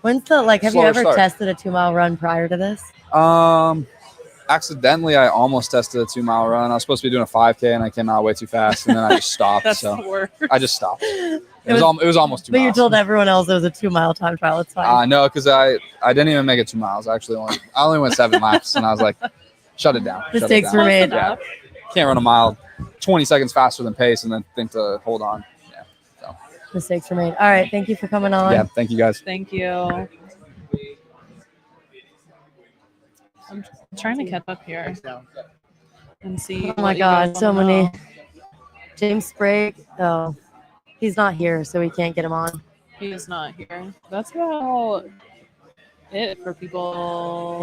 When's the have you Slower ever start. tested a 2-mile run prior to this? Accidentally, I almost tested a 2-mile run. I was supposed to be doing a 5K, and I came out way too fast, and then I just stopped. That's So the worst. I just stopped. It was almost 2 But miles. you told everyone else it was a 2-mile time trial. It's fine. No, because I didn't even make it 2 miles. I only went 7 laps, and I was like, shut it down. Mistakes were made. Yeah. Can't run a mile 20 seconds faster than pace and then think to hold on. Yeah. So. Mistakes were made. All right. Thank you for coming on. Yeah. Thank you guys. Thank you. I'm trying to catch up here and see. Oh my God. So many. James Sprague. Oh, he's not here, so we can't get him on. He is not here. That's about it for people.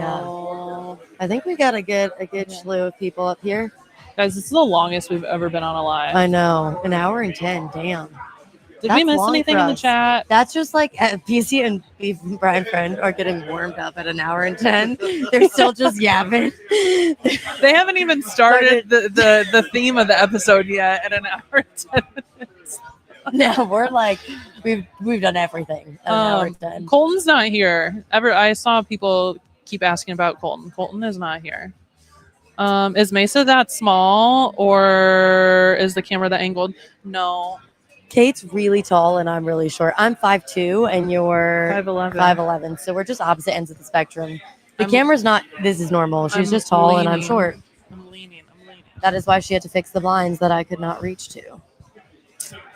I think we got a good slew of people up here. Guys, this is the longest we've ever been on a live. I know. 1 hour and 10. Damn. Did That's we miss long anything for in the us. chat? That's just like PC and Beef and Brian Friend are getting warmed up at 1 hour and 10. They're still just yapping. They haven't even started the theme of the episode yet at 1 hour and 10 minutes. No, we're like we've done everything at 1 hour and 10. Colton's not here. I saw people keep asking about Colton. Colton is not here. Is Mesa that small or is the camera that angled? No. Kate's really tall and I'm really short. I'm 5'2" and you're 5'11". 5'11". So we're just opposite ends of the spectrum. The camera's not. This is normal. She's just tall and I'm short. I'm leaning. That is why she had to fix the blinds that I could not reach to.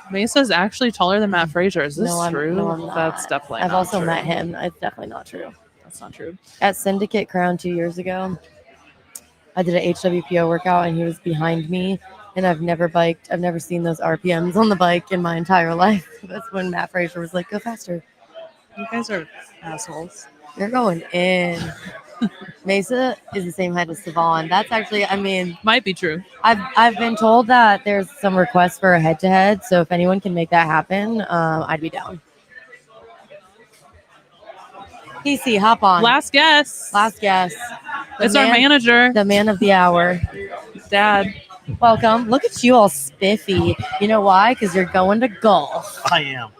Mesa's actually taller than Matt Frazier. Is this true? No, I'm not. That's definitely I've not also true. met him. It's definitely not true. That's not true. At Syndicate Crown 2 years ago, I did an HWPO workout and he was behind me. And I've never biked. I've never seen those RPMs on the bike in my entire life. That's when Matt Frazier was like, go faster. You guys are assholes. You're going in. Mesa is the same height as Savon. That's actually, might be true. I've been told that there's some requests for a head-to-head. So if anyone can make that happen, I'd be down. PC, hop on. Last guess. It's our manager. The man of the hour. Dad. Welcome. Look at you all spiffy. You know why? Because you're going to golf. I am.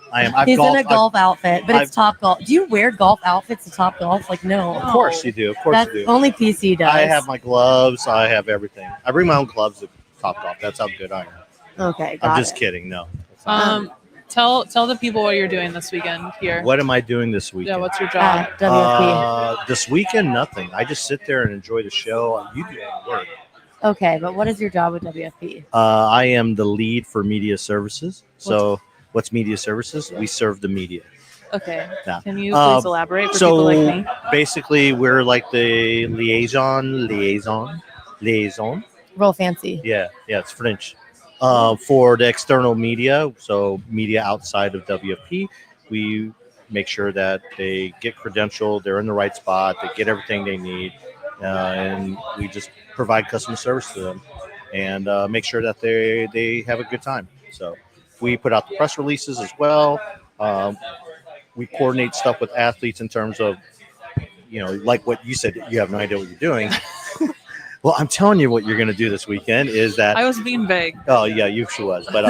He's in a golf outfit, but it's Top Golf. Do you wear golf outfits to Top Golf? Like, no. Of course you do. That's only PC does. I have my gloves. I have everything. I bring my own gloves to Top Golf. That's how good I am. Okay, I'm just kidding. No. Tell the people what you're doing this weekend here. What am I doing this weekend? Yeah, what's your job? WFP. This weekend, nothing. I just sit there and enjoy the show. You do all the work. Okay, but what is your job with WFP? I am the lead for media services. So what's media services? We serve the media. Okay. Yeah. Can you please elaborate for people like me? Basically, we're like the liaison. Real fancy. Yeah, it's French. For the external media, so media outside of WFP, we make sure that they get credentialed, they're in the right spot, they get everything they need, and we just provide customer service to them and make sure that they have a good time. So we put out the press releases as well. We coordinate stuff with athletes in terms of, like what you said, you have no idea what you're doing. Well, I'm telling you what you're going to do this weekend is that I was being vague. Oh yeah, she was, but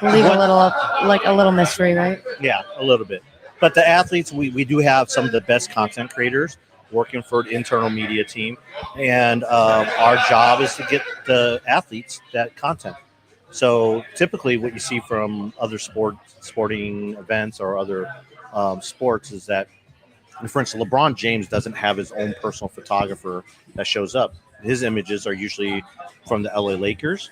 We'll leave a little mystery, right? Yeah, a little bit. But the athletes, we do have some of the best content creators working for the internal media team, and our job is to get the athletes that content. So typically, what you see from other sporting events or other sports is that, for instance, LeBron James doesn't have his own personal photographer that shows up. His images are usually from the LA Lakers,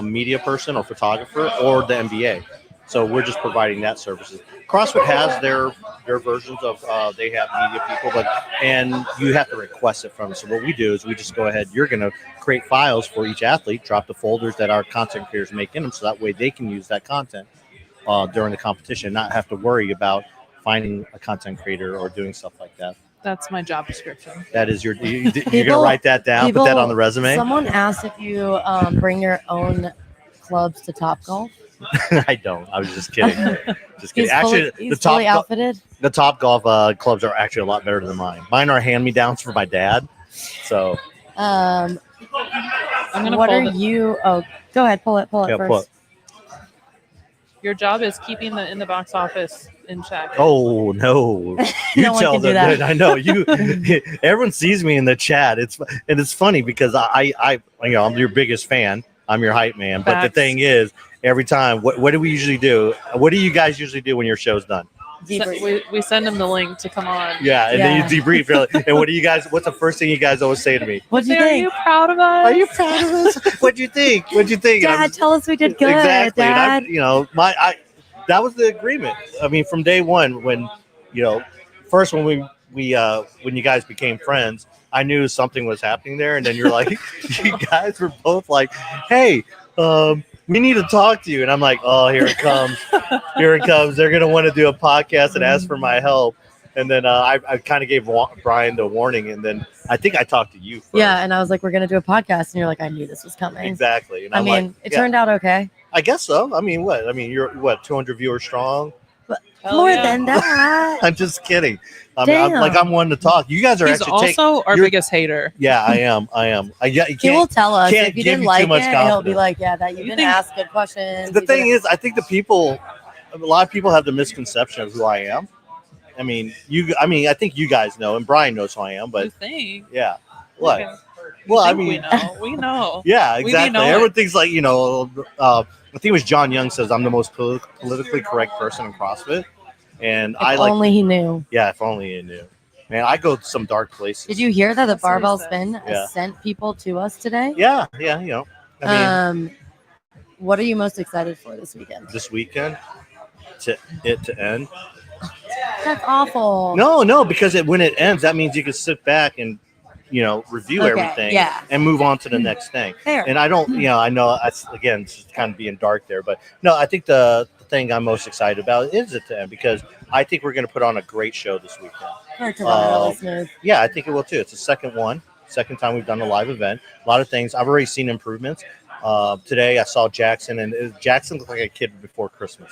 media person or photographer, or the NBA. So we're just providing that services. CrossFit has their versions of they have media people, and you have to request it from them. So what we do is we just go ahead. You're going to create files for each athlete, drop the folders that our content creators make in them, so that way they can use that content during the competition, not have to worry about finding a content creator or doing stuff like that. That's my job description. That is you're gonna write that down, put that on the resume. Someone asked if you bring your own clubs to Topgolf. I don't. I was just kidding. Just kidding. He's fully outfitted. The Topgolf clubs are actually a lot better than mine. Mine are hand-me-downs for my dad. So, I'm gonna what pull are you? Oh, go ahead. Pull it yeah, first. Your job is keeping the in the box office in check. Oh no! You No one tell can do them. that. I know you. Everyone sees me in the chat. It's funny because I I'm your biggest fan. I'm your hype man. But the Facts. thing is, every time, what do we usually do? What do you guys usually do when your show's done? We send them the link to come on. Yeah, and then you debrief. You're like, and what do you guys? What's the first thing you guys always say to me? What'd you Are think? you proud of us? Are you proud of us? What'd you think? What'd you think? And I'm Dad, just- tell us we did good. Exactly. Dad. And that was the agreement. I mean, from day one, when first when when you guys became friends, I knew something was happening there, and then you're like, you guys were both like, hey, we need to talk to you, and I'm like, oh, here it comes, here it comes. They're gonna want to do a podcast and ask for my help, and then I kind of gave Brian the warning, and then I think I talked to you first. Yeah, and I was like, we're gonna do a podcast, and you're like, I knew this was coming. Exactly. And I I'm mean, like, it yeah, turned out okay. I guess so. I mean, what? I mean, you're what, 200 viewers strong? Hell More yeah. than that. I'm just kidding. I mean, I'm one to talk. You guys are He's actually also our you're- biggest hater. Yeah, I am. Yeah, you He will can't. tell us can't if you give didn't you like too much it. He'll be confidence. like, "Yeah, that you You didn't think- ask good questions." The you thing didn't-" is, I think a lot of people have the misconception of who I am. I mean, I think you guys know, and Brian knows who I am. You But think? yeah, what? Okay. Well, I Think mean, we know. We know. yeah, We be exactly. knowing. Everyone thinks like I think it was John Young says I'm the most politically correct person in CrossFit, and If only he knew. Yeah, if only he knew. Man, I go to some dark places. Did you hear that the That's what he barbell said. spin Yeah. sent people to us today? Yeah, I mean, What are you most excited for this weekend? this weekend to end. That's awful. No, because when it ends, that means you can sit back and review Okay, everything yeah. and move on to the next thing. Fair. And I don't, I know that's again it's just kind of being dark there, but no, I think the thing I'm most excited about is it to end because I think we're going to put on a great show this weekend. Heard to run really smooth. Yeah, I think it will too. It's the second time we've done a live event. A lot of things. I've already seen improvements. Today I saw Jackson, and Jackson looked like a kid before Christmas.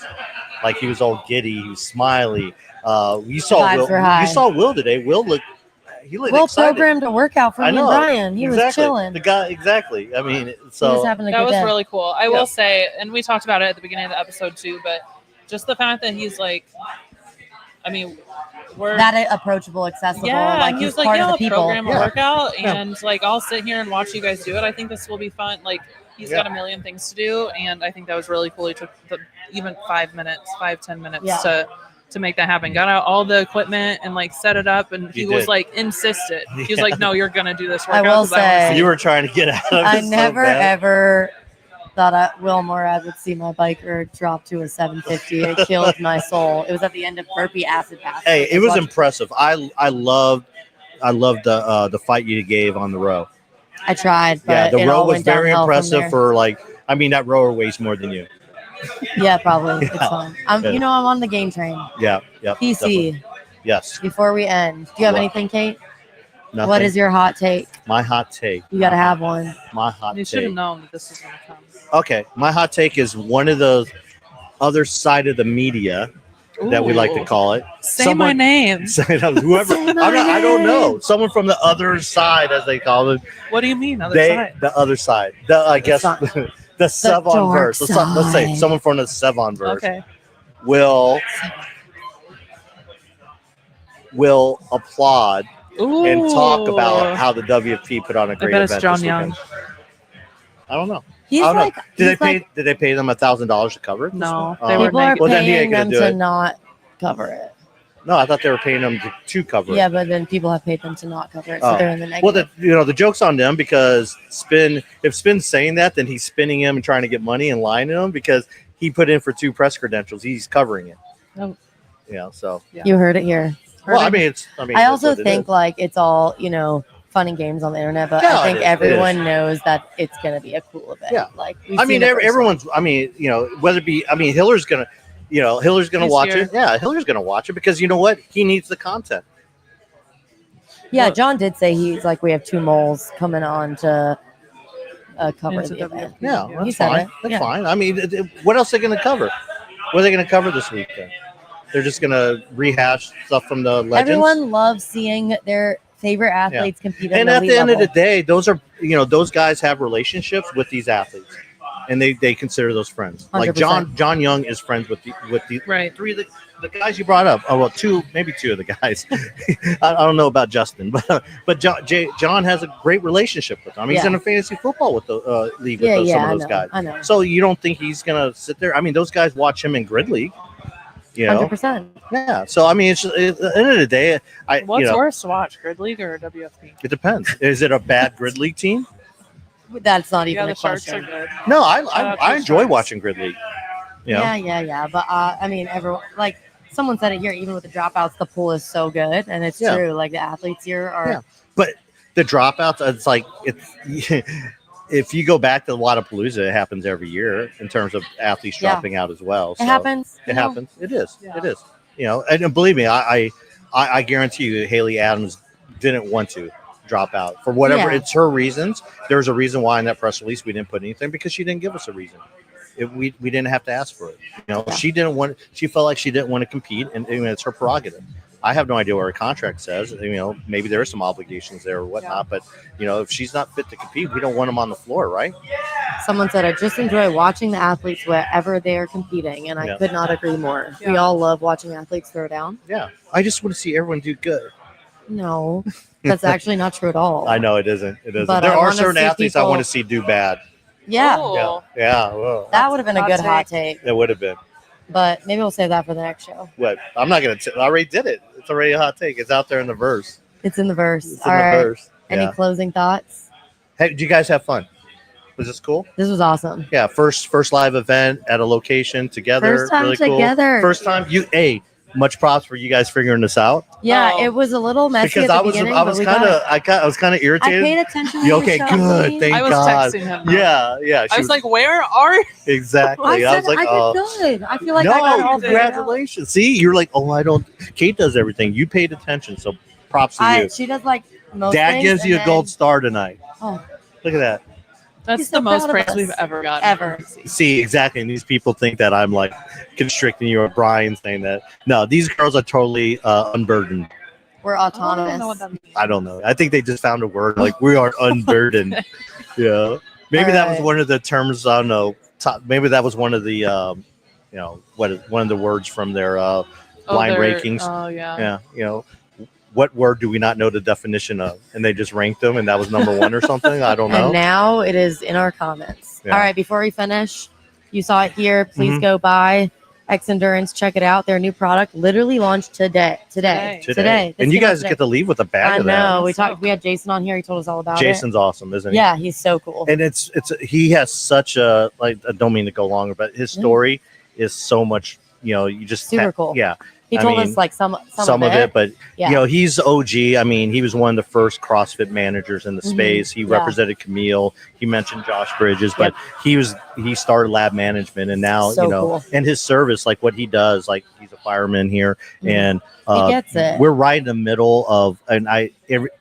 Like he was all giddy, he was smiley. You saw Vibes Will. were high. You saw Will today. Will looked Will excited. programmed a workout for I me know, and Brian. He was exactly. chilling. The guy, exactly. I mean, He was so having a That good was day. really cool. I will say, and we talked about it at the beginning of the episode too, but just the fact that he's like, I mean, we're that approachable, accessible. Like he he's was like, part yeah, of I'll the people. program a Yeah. workout, Yeah. and like I'll sit here and watch you guys do it. I think this will be fun. Like he's got a million things to do, and I think that was really cool. He took even 5 minutes, 5-10 minutes Yeah. to make that happen. Got out all the equipment and like set it up, and he was did. like insisted. He was Yeah. like, "No, you're gonna do this I workout." will 'cause wanna say- see you were trying to get out of it. I so never bad. ever thought Will Morad would see my biker drop to a 750. It killed my soul. It was at the end of burpee acid bath. Hey, it was Watch- impressive. I loved the fight you gave on the row. I tried, but Yeah, the it row all was went very downhill from impressive there. for that rower weighs more than you. Yeah, probably. It's Yeah. fine. Yeah. I'm on the game train. Yeah, PC. definitely. Yes. Before we end, do you have What? anything, Kate? Nothing. What is your hot take? my hot take? You got to have one. My hot You should have take. known that this was gonna come. Okay, my hot take is one of the other side of the media that we like to Ooh. call it. Say my name. Whoever. Say my I don't know. name. Someone from the other side, as they call it. What do you mean? Other side? The other side. I guess dark- the Sevon dark verse. Let's say side. someone from the Sevon verse Okay. will applaud Ooh. and talk about how the WFP put on a great bet it's event John this Young. weekend. I don't know. He's I don't like, know. Did he's they pay them $1,000 to cover it? this No, one? they were people are negative. Well, then he paying ain't gonna them do to it. not cover it. No, I thought they were paying them to cover Yeah, it. but then people have paid them to not cover it, so Oh. they're in the Well, negative. the joke's on them because if Spin's saying that, then he's spinning him and trying to get money and lying to him because he put in for 2 press credentials. He's covering it. Oh. So. You heard it here. Well, I mean, I also that's what it think is. like it's all fun and games on the internet, but Yeah, I think it is. It everyone knows that it's gonna be a cool event. Yeah. Like we've I mean, seen it firsthand. everyone's. I mean, whether it be. I mean, Hiller's gonna He's watch here. it. Yeah, Hiller's gonna watch it because you know what? He needs the content. Yeah, What- John did say he's like, we have 2 moles coming on to cover Into the event. Yeah, He that's said fine. it. That's Yeah. fine. I mean, what else are they going to cover? What are they going to cover this weekend? They're just going to rehash stuff from the legends. Everyone loves seeing their favorite athletes compete at And an at the elite end of level. the day, those are those guys have relationships with these athletes, and they consider those friends. Like 100%. John Young is friends with the Right. 3 of the guys you brought up. Oh well, 2 of the guys. I don't know about Justin, but John has a great relationship with them. He's Yeah. in a fantasy football with the league Yeah, with yeah, some I of those know, guys. I know. So you don't think he's gonna sit there? I mean, those guys watch him in Grid League. 100%. Yeah. So I mean, it's at the end of the day, What's worse to watch, Grid League or WFP? it depends. Is it a bad Grid League team? That's not even Yeah, a the Sharks are question. good. No, Shout out I to the enjoy Sharks. watching Grid League. You know? Yeah. But I mean, everyone, like someone said it here, even with the dropouts, the pool is so good. And it's Yeah. true. Like the athletes here are. Yeah. But the dropouts, it's like it's if you go back to Wadapalooza, it happens every year in terms of athletes Yeah. dropping out as well. It happens. It happens. It is. It is. And believe me, I guarantee you, Haley Adams didn't want to drop out for whatever. Yeah. It's her reasons. There's a reason why in that press release we didn't put anything because she didn't give us a reason. We didn't have to ask for it. Yeah. She didn't want. She felt like she didn't want to compete, and it's her prerogative. I have no idea what her contract says. Maybe there are some obligations there or whatnot. But if she's not fit to compete, we don't want them on the floor, right? Someone said, I just enjoy watching the athletes wherever they are competing. And I could not agree more. We all love watching athletes throw down. Yeah. I just want to see everyone do good. No, that's actually not true at all. I know it isn't. It isn't. But There I are wanna certain see athletes I people- want to see do bad. Yeah. Oh. Yeah. Well, That would have been a good hot take. it would have been. But maybe we'll save that for the next show. What? I'm not going to. I already did it. It's already a hot take. It's out there in the verse. It's in the verse. It's All in right. the verse. Any Yeah. closing thoughts? Hey, did you guys have fun? Was this cool? This was awesome. Yeah. First live event at a location together. First time really cool. together. First time. Much props for you guys figuring this out. Yeah, Oh. it was a little messy Because at the I was beginning, I but was we kind got of it. I was kind of I irritated. paid attention. when Yeah, you okay, showed good. me. Thank I was God. texting him. Yeah. I was like, where are you? exactly. I was said like, I did good. I feel like I got it no, all figured out. congratulations. See, you're like, oh, I don't. Kate does everything. You paid attention, so props to you. She does like most Dad things, gives you and a gold then- star tonight. Oh, Look at that. That's He's the so most proud of praise we've us. ever gotten. Ever. See, exactly. And these people think that I'm like constricting you or Brian saying that. No, these girls are totally unburdened. we're I don't know autonomous. what that means. I don't know. I think they just found a word like we are unburdened. Yeah. Maybe that was Alright. one of the terms. I don't know. Maybe that was one of the, one of the words from their blind rankings. Oh, yeah. Yeah. What word do we not know the definition of? And they just ranked them, and that was number 1 or something. I don't know. And now it is in our comments. Yeah. All right, before we finish, you saw it here. Please Mhm. go buy Xendurance. Check it out. Their new product literally launched today. Today. Today. And This you came out guys today. get to leave with a bag I of that. know. We That's so talked. We had Jason on here. He told us all about Jason's awesome, isn't it. he? Yeah, he's so cool. And he has such a, like, I don't mean to go longer, but his story is so much, you just Super cool. Yeah. He I told mean, us like some Some of it, but Yeah. he's OG. I mean, he was one of the first CrossFit managers in the Mhm. space. He Yeah. represented Camille. He mentioned Josh Bridges, but he started lab management, and now So cool. and his service, like what he does, like he's a fireman here, Mhm. and He gets it. we're right in the middle of, and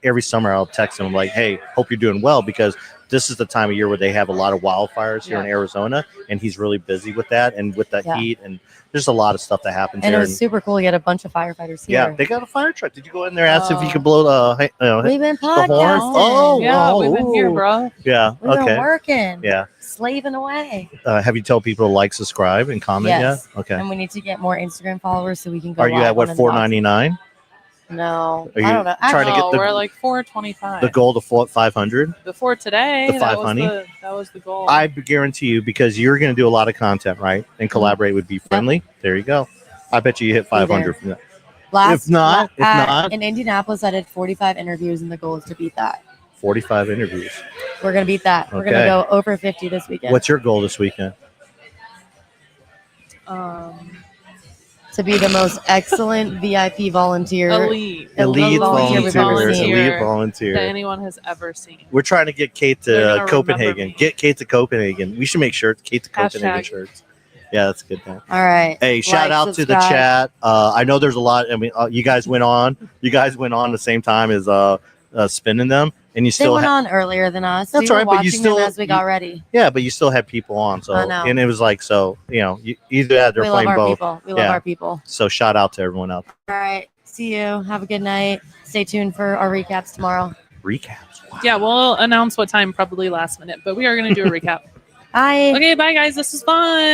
every summer I'll text him like, hey, hope you're doing well, because this is the time of year where they have a lot of wildfires here in Arizona, and he's really busy with that and with that Yeah. heat, and there's a lot of stuff that happens And it here. was super cool. You had a bunch of firefighters here. Yeah, they got a fire truck. Did you go in there and ask if you Oh. could blow the We've been the horn? podcasting. Oh, Yeah, we've been here, ooh. bro. Yeah. We've been Okay. working. Yeah. Slaving away. Have you told people to like, subscribe, and comment Yes. yet? Okay. And we need to get more Instagram followers so we can go Are you live at what, on the box. $4.99? No, Are you I don't know. trying to Actually, get the- we're like 425. The goal to 500? Before today, The 500? that was the goal. I guarantee you, because you're going to do a lot of content, right? And collaborate with B.Friendly. There you go. I bet you hit 500 from that. last, if not- in Indianapolis, I did 45 interviews, and the goal is to beat that. 45 interviews. We're gonna beat that. We're Okay. gonna go over 50 this weekend. What's your goal this weekend? To be the most excellent VIP volunteer, elite Elite volunteer we've ever volunteer. seen. Elite volunteer. that anyone has ever seen. We're trying to get Kate They're to gonna Copenhagen. remember me. Get Kate to Copenhagen. We should make shirts. Kate to Copenhagen Hashtag. shirts. Yeah, that's good. Man. All right. Hey, shout Like, out to the subscribe. chat. I know there's a lot. I mean, you guys went on. You guys went on the same time as spinning them, and you They still went on earlier than us. That's We were right, but you watching still- them as we got ready. Yeah, but you still had people on. So I know. and it was like so. You either had they're We love playing our both. people. We love Yeah. our people. So shout out to everyone out there. All right. See you. Have a good night. Stay tuned for our recaps tomorrow. Recaps. Wow. Yeah, we'll announce what time probably last minute, but we are going to do a recap. Bye. Okay, bye guys. This is fun.